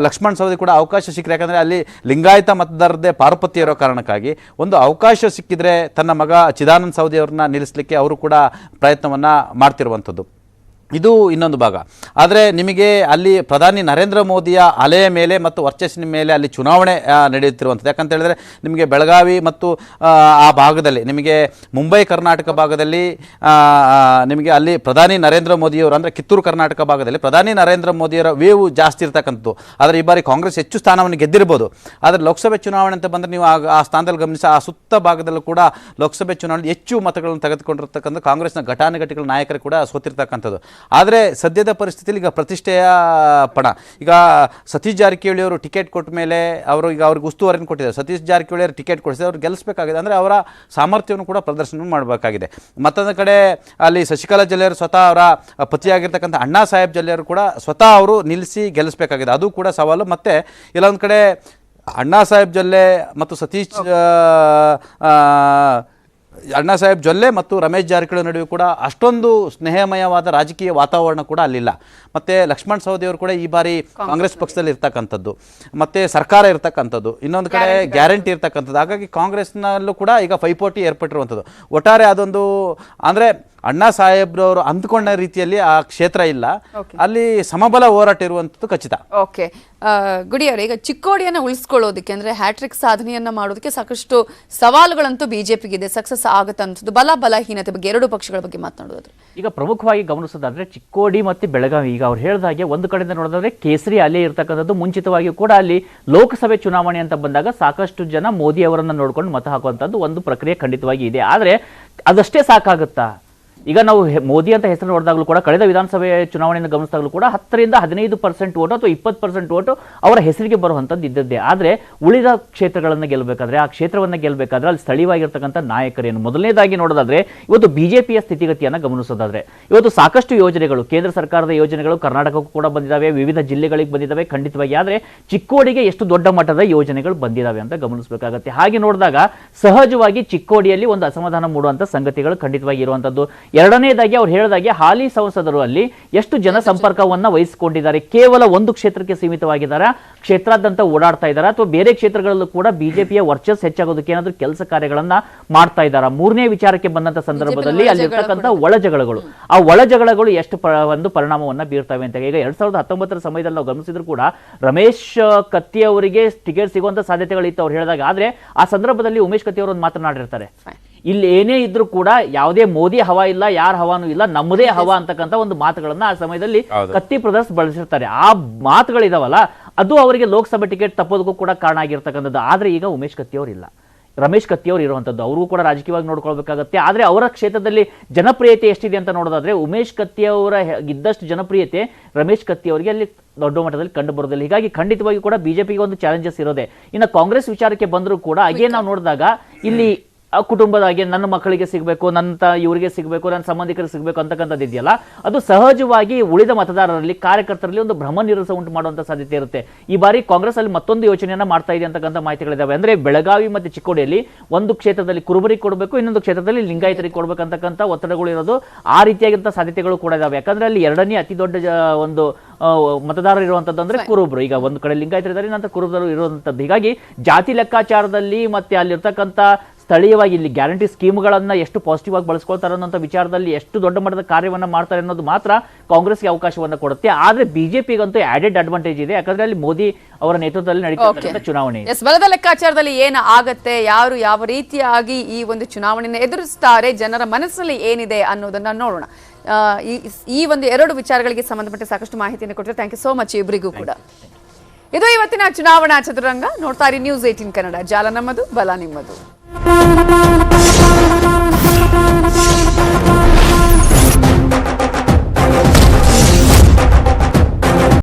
ಲಕ್ಷ್ಮಣ್ ಸವದಿ ಕೂಡ ಅವಕಾಶ ಸಿಕ್ಕರೆ, ಯಾಕಂದರೆ ಅಲ್ಲಿ ಲಿಂಗಾಯತ ಮತದಾರರದೇ ಪಾರುಪತ್ಯ ಇರೋ ಕಾರಣಕ್ಕಾಗಿ ಒಂದು ಅವಕಾಶ ಸಿಕ್ಕಿದ್ರೆ ತನ್ನ ಮಗ ಚಿದಾನಂದ ಸವದಿ ಅವ್ರನ್ನ ನಿಲ್ಲಿಸಲಿಕ್ಕೆ ಅವರು ಕೂಡ ಪ್ರಯತ್ನವನ್ನು ಮಾಡ್ತಿರುವಂಥದ್ದು. ಇದು ಇನ್ನೊಂದು ಭಾಗ. ಆದರೆ ನಿಮಗೆ ಅಲ್ಲಿ ಪ್ರಧಾನಿ ನರೇಂದ್ರ ಮೋದಿಯ ಅಲೆಯ ಮೇಲೆ ಮತ್ತು ವರ್ಚಸ್ಸಿನ ಮೇಲೆ ಅಲ್ಲಿ ಚುನಾವಣೆ ನಡೆಯುತ್ತಿರುವಂಥದ್ದು. ಯಾಕಂತ ಹೇಳಿದ್ರೆ ನಿಮಗೆ ಬೆಳಗಾವಿ ಮತ್ತು ಆ ಭಾಗದಲ್ಲಿ ನಿಮಗೆ ಮುಂಬೈ ಕರ್ನಾಟಕ ಭಾಗದಲ್ಲಿ ನಿಮಗೆ ಅಲ್ಲಿ ಪ್ರಧಾನಿ ನರೇಂದ್ರ ಮೋದಿಯವರು ಅಂದರೆ ಕಿತ್ತೂರು ಕರ್ನಾಟಕ ಭಾಗದಲ್ಲಿ ಪ್ರಧಾನಿ ನರೇಂದ್ರ ಮೋದಿಯವರ ವೇವು ಜಾಸ್ತಿ ಇರ್ತಕ್ಕಂಥದ್ದು. ಆದರೆ ಈ ಬಾರಿ ಕಾಂಗ್ರೆಸ್ ಹೆಚ್ಚು ಸ್ಥಾನವನ್ನು ಗೆದ್ದಿರ್ಬೋದು. ಆದರೆ ಲೋಕಸಭೆ ಚುನಾವಣೆ ಅಂತ ಬಂದರೆ ನೀವು ಆ ಸ್ಥಾನದಲ್ಲಿ ಗಮನಿಸಿ ಆ ಸುತ್ತ ಭಾಗದಲ್ಲೂ ಕೂಡ ಲೋಕಸಭೆ ಚುನಾವಣೆ ಹೆಚ್ಚು ಮತಗಳನ್ನು ತೆಗೆದುಕೊಂಡಿರ್ತಕ್ಕಂಥ ಕಾಂಗ್ರೆಸ್ನ ಘಟಾನುಘಟಿಗಳ ನಾಯಕರು ಕೂಡ ಸೋತಿರ್ತಕ್ಕಂಥದ್ದು. ಆದರೆ ಸದ್ಯದ ಪರಿಸ್ಥಿತಿಯಲ್ಲಿ ಈಗ ಪ್ರತಿಷ್ಠೆಯ ಪಣ. ಈಗ ಸತೀಶ್ ಜಾರಕಿಹೊಳಿ ಅವರು ಟಿಕೆಟ್ ಕೊಟ್ಟ ಮೇಲೆ ಅವರು ಈಗ ಅವ್ರಿಗೆ ಉಸ್ತುವಾರಿಯನ್ನು ಕೊಟ್ಟಿದ್ದಾರೆ. ಸತೀಶ್ ಜಾರಕಿಹೊಳಿ ಅವರು ಟಿಕೆಟ್ ಕೊಡಿಸಿದ್ರೆ ಅವ್ರು ಗೆಲ್ಲಿಸಬೇಕಾಗಿದೆ, ಅಂದರೆ ಅವರ ಸಾಮರ್ಥ್ಯವನ್ನು ಕೂಡ ಪ್ರದರ್ಶನ ಮಾಡಬೇಕಾಗಿದೆ. ಮತ್ತೊಂದು ಕಡೆ ಅಲ್ಲಿ ಶಶಿಕಲಾ ಜಲ್ಲೆಯವರು ಸ್ವತಃ ಅವರ ಪತಿಯಾಗಿರ್ತಕ್ಕಂಥ ಅಣ್ಣಾ ಸಾಹೇಬ್ ಜಲ್ಲೆಯವರು ಕೂಡ ಸ್ವತಃ ಅವರು ನಿಲ್ಲಿಸಿ ಗೆಲ್ಲಿಸಬೇಕಾಗಿದೆ. ಅದು ಕೂಡ ಸವಾಲು. ಮತ್ತು ಇಲ್ಲೊಂದು ಕಡೆ ಅಣ್ಣಾ ಸಾಹೇಬ್ ಜಲ್ಲೆ ಮತ್ತು ಅಣ್ಣಾ ಸಾಹೇಬ್ ಜೊಲ್ಲೆ ಮತ್ತು ರಮೇಶ್ ಜಾರಕಿಹೊಳಿ ನಡುವೆ ಕೂಡ ಅಷ್ಟೊಂದು ಸ್ನೇಹಮಯವಾದ ರಾಜಕೀಯ ವಾತಾವರಣ ಕೂಡ ಅಲ್ಲಿಲ್ಲ. ಮತ್ತು ಲಕ್ಷ್ಮಣ್ ಸವದಿ ಅವರು ಕೂಡ ಈ ಬಾರಿ ಕಾಂಗ್ರೆಸ್ ಪಕ್ಷದಲ್ಲಿ ಇರ್ತಕ್ಕಂಥದ್ದು, ಮತ್ತು ಸರ್ಕಾರ ಇರ್ತಕ್ಕಂಥದ್ದು, ಇನ್ನೊಂದು ಕಡೆ ಗ್ಯಾರಂಟಿ ಇರ್ತಕ್ಕಂಥದ್ದು. ಹಾಗಾಗಿ ಕಾಂಗ್ರೆಸ್ನಲ್ಲೂ ಕೂಡ ಈಗ ಪೈಪೋಟಿ ಏರ್ಪಟ್ಟಿರುವಂಥದ್ದು. ಒಟ್ಟಾರೆ ಅದೊಂದು ಅಂದರೆ ಅಣ್ಣಾ ಸಾಹೇಬ್ರವರು ಅಂದ್ಕೊಂಡ ರೀತಿಯಲ್ಲಿ ಆ ಕ್ಷೇತ್ರ ಇಲ್ಲ, ಅಲ್ಲಿ ಸಮಬಲ ಹೋರಾಟ ಇರುವಂಥದ್ದು ಖಚಿತ. ಓಕೆ ಗುಡಿಯವರೇ, ಈಗ ಚಿಕ್ಕೋಡಿಯನ್ನು ಉಳಿಸ್ಕೊಳ್ಳೋದಕ್ಕೆ ಅಂದ್ರೆ ಹ್ಯಾಟ್ರಿಕ್ ಸಾಧನೆಯನ್ನ ಮಾಡೋದಕ್ಕೆ ಸಾಕಷ್ಟು ಸವಾಲುಗಳಂತೂ ಬಿಜೆಪಿಗಿದೆ. ಸಕ್ಸಸ್ ಆಗುತ್ತೆ ಅನ್ನೋದು ಬಲಹೀನತೆ ಬಗ್ಗೆ ಎರಡು ಪಕ್ಷಗಳ ಬಗ್ಗೆ ಮಾತನಾಡೋದಾದ್ರೆ ಈಗ ಪ್ರಮುಖವಾಗಿ ಗಮನಿಸೋದಾದ್ರೆ ಚಿಕ್ಕೋಡಿ ಮತ್ತು ಬೆಳಗಾವಿ, ಈಗ ಅವ್ರು ಹೇಳಿದಾಗೆ ಒಂದು ಕಡೆಯಿಂದ ನೋಡೋದಾದ್ರೆ ಕೇಸರಿ ಅಲೆ ಇರ್ತಕ್ಕಂಥದ್ದು. ಮುಂಚಿತವಾಗಿ ಕೂಡ ಅಲ್ಲಿ ಲೋಕಸಭೆ ಚುನಾವಣೆ ಅಂತ ಬಂದಾಗ ಸಾಕಷ್ಟು ಜನ ಮೋದಿ ಅವರನ್ನ ನೋಡ್ಕೊಂಡು ಮತ ಹಾಕುವಂಥದ್ದು ಒಂದು ಪ್ರಕ್ರಿಯೆ ಖಂಡಿತವಾಗಿ ಇದೆ. ಆದರೆ ಅದಷ್ಟೇ ಸಾಕಾಗುತ್ತಾ? ಈಗ ನಾವು ಮೋದಿ ಅಂತ ಹೆಸರು ನೋಡಿದಾಗಲೂ ಕೂಡ ಕಳೆದ ವಿಧಾನಸಭೆ ಚುನಾವಣೆಯನ್ನು ಗಮನಿಸಿದಾಗಲೂ ಕೂಡ 10ರಿಂದ 15% ಓಟು ಅಥವಾ 20% ಓಟು ಅವರ ಹೆಸರಿಗೆ ಬರುವಂಥದ್ದು ಇದ್ದದ್ದೇ. ಆದರೆ ಉಳಿದ ಕ್ಷೇತ್ರಗಳನ್ನು ಗೆಲ್ಲಬೇಕಾದ್ರೆ, ಆ ಕ್ಷೇತ್ರವನ್ನು ಗೆಲ್ಲಬೇಕಾದ್ರೆ ಅಲ್ಲಿ ಸ್ಥಳೀಯವಾಗಿರ್ತಕ್ಕಂಥ ನಾಯಕರೇನು? ಮೊದಲನೇದಾಗಿ ನೋಡೋದಾದ್ರೆ ಇವತ್ತು ಬಿಜೆಪಿಯ ಸ್ಥಿತಿಗತಿಯನ್ನು ಗಮನಿಸೋದಾದ್ರೆ ಇವತ್ತು ಸಾಕಷ್ಟು ಯೋಜನೆಗಳು, ಕೇಂದ್ರ ಸರ್ಕಾರದ ಯೋಜನೆಗಳು ಕರ್ನಾಟಕಕ್ಕೂ ಕೂಡ ಬಂದಿದ್ದಾವೆ, ವಿವಿಧ ಜಿಲ್ಲೆಗಳಿಗೆ ಬಂದಿದ್ದಾವೆ ಖಂಡಿತವಾಗಿ. ಆದರೆ ಚಿಕ್ಕೋಡಿಗೆ ಎಷ್ಟು ದೊಡ್ಡ ಮಟ್ಟದ ಯೋಜನೆಗಳು ಬಂದಿದ್ದಾವೆ ಅಂತ ಗಮನಿಸಬೇಕಾಗತ್ತೆ. ಹಾಗೆ ನೋಡಿದಾಗ ಸಹಜವಾಗಿ ಚಿಕ್ಕೋಡಿಯಲ್ಲಿ ಒಂದು ಅಸಮಾಧಾನ ಮೂಡುವಂಥ ಸಂಗತಿಗಳು ಖಂಡಿತವಾಗಿ ಇರುವಂಥದ್ದು. ಎರಡನೇದಾಗಿ ಅವ್ರು ಹೇಳಿದಾಗೆ ಹಾಲಿ ಸಂಸದರು ಅಲ್ಲಿ ಎಷ್ಟು ಜನ ಸಂಪರ್ಕವನ್ನ ವಹಿಸಿಕೊಂಡಿದ್ದಾರೆ? ಕೇವಲ ಒಂದು ಕ್ಷೇತ್ರಕ್ಕೆ ಸೀಮಿತವಾಗಿದ್ದಾರೆ, ಕ್ಷೇತ್ರಾದ್ಯಂತ ಓಡಾಡ್ತಾ ಇದ್ದಾರೆ, ಅಥವಾ ಬೇರೆ ಕ್ಷೇತ್ರಗಳಲ್ಲೂ ಕೂಡ ಬಿಜೆಪಿಯ ವರ್ಚಸ್ ಹೆಚ್ಚಾಗೋದಕ್ಕೆ ಏನಾದರೂ ಕೆಲಸ ಕಾರ್ಯಗಳನ್ನ ಮಾಡ್ತಾ ಇದ್ದಾರೆ? ಮೂರನೇ ವಿಚಾರಕ್ಕೆ ಬಂದಂತ ಸಂದರ್ಭದಲ್ಲಿ ಅಲ್ಲಿರ್ತಕ್ಕಂಥ ಒಳಜಗಳಗಳು, ಆ ಒಳಜಗಳಗಳು ಎಷ್ಟು ಒಂದು ಪರಿಣಾಮವನ್ನ ಬೀರ್ತವೆ ಅಂತ. ಈಗ 2019 ಸಮಯದಲ್ಲಿ ನಾವು ಗಮನಿಸಿದ್ರು ಕೂಡ ರಮೇಶ್ ಕತ್ತಿ ಅವರಿಗೆ ಟಿಕೆಟ್ ಸಿಗುವಂತ ಸಾಧ್ಯತೆಗಳಿತ್ತು ಅವ್ರು ಹೇಳಿದಾಗ. ಆದ್ರೆ ಆ ಸಂದರ್ಭದಲ್ಲಿ ಉಮೇಶ್ ಕತ್ತಿ ಅವರು ಮಾತನಾಡಿರ್ತಾರೆ, ಇಲ್ಲಿ ಏನೇ ಇದ್ರೂ ಕೂಡ ಯಾವುದೇ ಮೋದಿ ಹವಾ ಇಲ್ಲ, ಯಾರ ಹವಾನೂ ಇಲ್ಲ, ನಮ್ಮದೇ ಹವಾ ಅಂತಕ್ಕಂಥ ಒಂದು ಮಾತುಗಳನ್ನ ಆ ಸಮಯದಲ್ಲಿ ಕತ್ತಿ ಬ್ರದರ್ಸ್ ಬಳಸಿರ್ತಾರೆ. ಆ ಮಾತುಗಳಿದಾವಲ್ಲ, ಅದು ಅವರಿಗೆ ಲೋಕಸಭೆ ಟಿಕೆಟ್ ತಪ್ಪೋದಕ್ಕೂ ಕೂಡ ಕಾರಣ ಆಗಿರ್ತಕ್ಕಂಥದ್ದು. ಆದ್ರೆ ಈಗ ಉಮೇಶ್ ಕತ್ತಿ ಅವರು ಇಲ್ಲ, ರಮೇಶ್ ಕತ್ತಿ ಅವರು ಇರುವಂಥದ್ದು. ಅವರು ಕೂಡ ರಾಜಕೀಯವಾಗಿ ನೋಡ್ಕೊಳ್ಬೇಕಾಗತ್ತೆ. ಆದರೆ ಅವರ ಕ್ಷೇತ್ರದಲ್ಲಿ ಜನಪ್ರಿಯತೆ ಎಷ್ಟಿದೆ ಅಂತ ನೋಡೋದಾದ್ರೆ ಉಮೇಶ್ ಕತ್ತಿ ಅವರ ಇದ್ದಷ್ಟು ಜನಪ್ರಿಯತೆ ರಮೇಶ್ ಕತ್ತಿ ಅವರಿಗೆ ಅಲ್ಲಿ ದೊಡ್ಡ ಮಟ್ಟದಲ್ಲಿ ಕಂಡು ಬರೋದಿಲ್ಲ. ಹೀಗಾಗಿ ಖಂಡಿತವಾಗಿ ಕೂಡ ಬಿಜೆಪಿಗೆ ಒಂದು ಚಾಲೆಂಜಸ್ ಇರೋದೆ. ಇನ್ನು ಕಾಂಗ್ರೆಸ್ ವಿಚಾರಕ್ಕೆ ಬಂದರೂ ಕೂಡ ಅಗೇನ್ ನಾವು ನೋಡಿದಾಗ ಇಲ್ಲಿ ಆ ಕುಟುಂಬದಾಗೆ ನನ್ನ ಮಕ್ಕಳಿಗೆ ಸಿಗಬೇಕು, ನನ್ನ ಇವರಿಗೆ ಸಿಗಬೇಕು, ನನ್ನ ಸಂಬಂಧಿಕರಿಗೆ ಸಿಗಬೇಕು ಅಂತಕ್ಕಂಥದ್ದು ಇದೆಯಲ್ಲ, ಅದು ಸಹಜವಾಗಿ ಉಳಿದ ಮತದಾರರಲ್ಲಿ ಕಾರ್ಯಕರ್ತರಲ್ಲಿ ಒಂದು ಭ್ರಮ ನಿರಸ ಉಂಟು ಮಾಡುವಂತ ಸಾಧ್ಯತೆ ಇರುತ್ತೆ. ಈ ಬಾರಿ ಕಾಂಗ್ರೆಸ್ ಅಲ್ಲಿ ಮತ್ತೊಂದು ಯೋಚನೆಯನ್ನ ಮಾಡ್ತಾ ಇದೆ ಅಂತಕ್ಕಂಥ ಮಾಹಿತಿಗಳಿದಾವೆ. ಅಂದ್ರೆ ಬೆಳಗಾವಿ ಮತ್ತು ಚಿಕ್ಕೋಡಿಯಲ್ಲಿ ಒಂದು ಕ್ಷೇತ್ರದಲ್ಲಿ ಕುರುಬರಿಗೆ ಕೊಡಬೇಕು, ಇನ್ನೊಂದು ಕ್ಷೇತ್ರದಲ್ಲಿ ಲಿಂಗಾಯತರಿಗೆ ಕೊಡಬೇಕಂತಕ್ಕಂಥ ಒತ್ತಡಗಳು ಇರೋದು, ಆ ರೀತಿಯಾಗಿರುವಂತಹ ಸಾಧ್ಯತೆಗಳು ಕೂಡ ಇದಾವೆ. ಯಾಕಂದ್ರೆ ಅಲ್ಲಿ ಎರಡನೇ ಅತಿ ದೊಡ್ಡ ಒಂದು ಮತದಾರರು ಇರುವಂತದ್ದು ಅಂದ್ರೆ ಕುರುಬರು. ಈಗ ಒಂದು ಕಡೆ ಲಿಂಗಾಯತರಿದ್ದಾರೆ, ನಂತರ ಕುರುಬರು ಇರುವಂತದ್ದು. ಹೀಗಾಗಿ ಜಾತಿ ಲೆಕ್ಕಾಚಾರದಲ್ಲಿ ಮತ್ತೆ ಅಲ್ಲಿರ್ತಕ್ಕಂಥ ಸ್ಥಳೀಯವಾಗಿ ಇಲ್ಲಿ ಗ್ಯಾರಂಟಿ ಸ್ಕೀಮ್ಗಳನ್ನ ಎಷ್ಟು ಪಾಸಿಟಿವ್ ಆಗಿ ಬಳಸ್ಕೊಳ್ತಾರೆ ಅನ್ನೋ ವಿಚಾರದಲ್ಲಿ ಎಷ್ಟು ದೊಡ್ಡ ಮಟ್ಟದ ಕಾರ್ಯವನ್ನ ಮಾಡ್ತಾರೆ ಅನ್ನೋದು ಮಾತ್ರ ಕಾಂಗ್ರೆಸ್ಗೆ ಅವಕಾಶವನ್ನ ಕೊಡುತ್ತೆ. ಆದ್ರೆ ಬಿಜೆಪಿಗಂತೂ ಆಡೆಡ್ ಅಡ್ವಾಂಟೇಜ್ ಇದೆ, ಯಾಕಂದ್ರೆ ಅಲ್ಲಿ ಮೋದಿ ಅವರ ನೇತೃತ್ವದಲ್ಲಿ ನಡೀತಾ ಚುನಾವಣೆ. ಬಲದ ಲೆಕ್ಕಾಚಾರದಲ್ಲಿ ಏನು ಆಗತ್ತೆ, ಯಾರು ಯಾವ ರೀತಿಯಾಗಿ ಈ ಒಂದು ಚುನಾವಣೆಯನ್ನು ಎದುರಿಸ್ತಾರೆ, ಜನರ ಮನಸ್ಸಿನಲ್ಲಿ ಏನಿದೆ ಅನ್ನೋದನ್ನ ನೋಡೋಣ. ಈ ಒಂದು 2 ವಿಚಾರಗಳಿಗೆ ಸಂಬಂಧಪಟ್ಟ ಸಾಕಷ್ಟು ಮಾಹಿತಿಯನ್ನು ಕೊಟ್ಟರೆ ಥ್ಯಾಂಕ್ ಯು ಸೋ ಮಚ್ ಇಬ್ಬರಿಗೂ ಕೂಡ. ಇದು ಇವತ್ತಿನ ಚುನಾವಣಾ ಚದುರಂಗ. ನೋಡ್ತಾ ಇರಿ ನ್ಯೂಸ್ 18 ಕನ್ನಡ. ಜಾಲ ನಮ್ಮದು, ಬಲ ನಿಮ್ಮದು.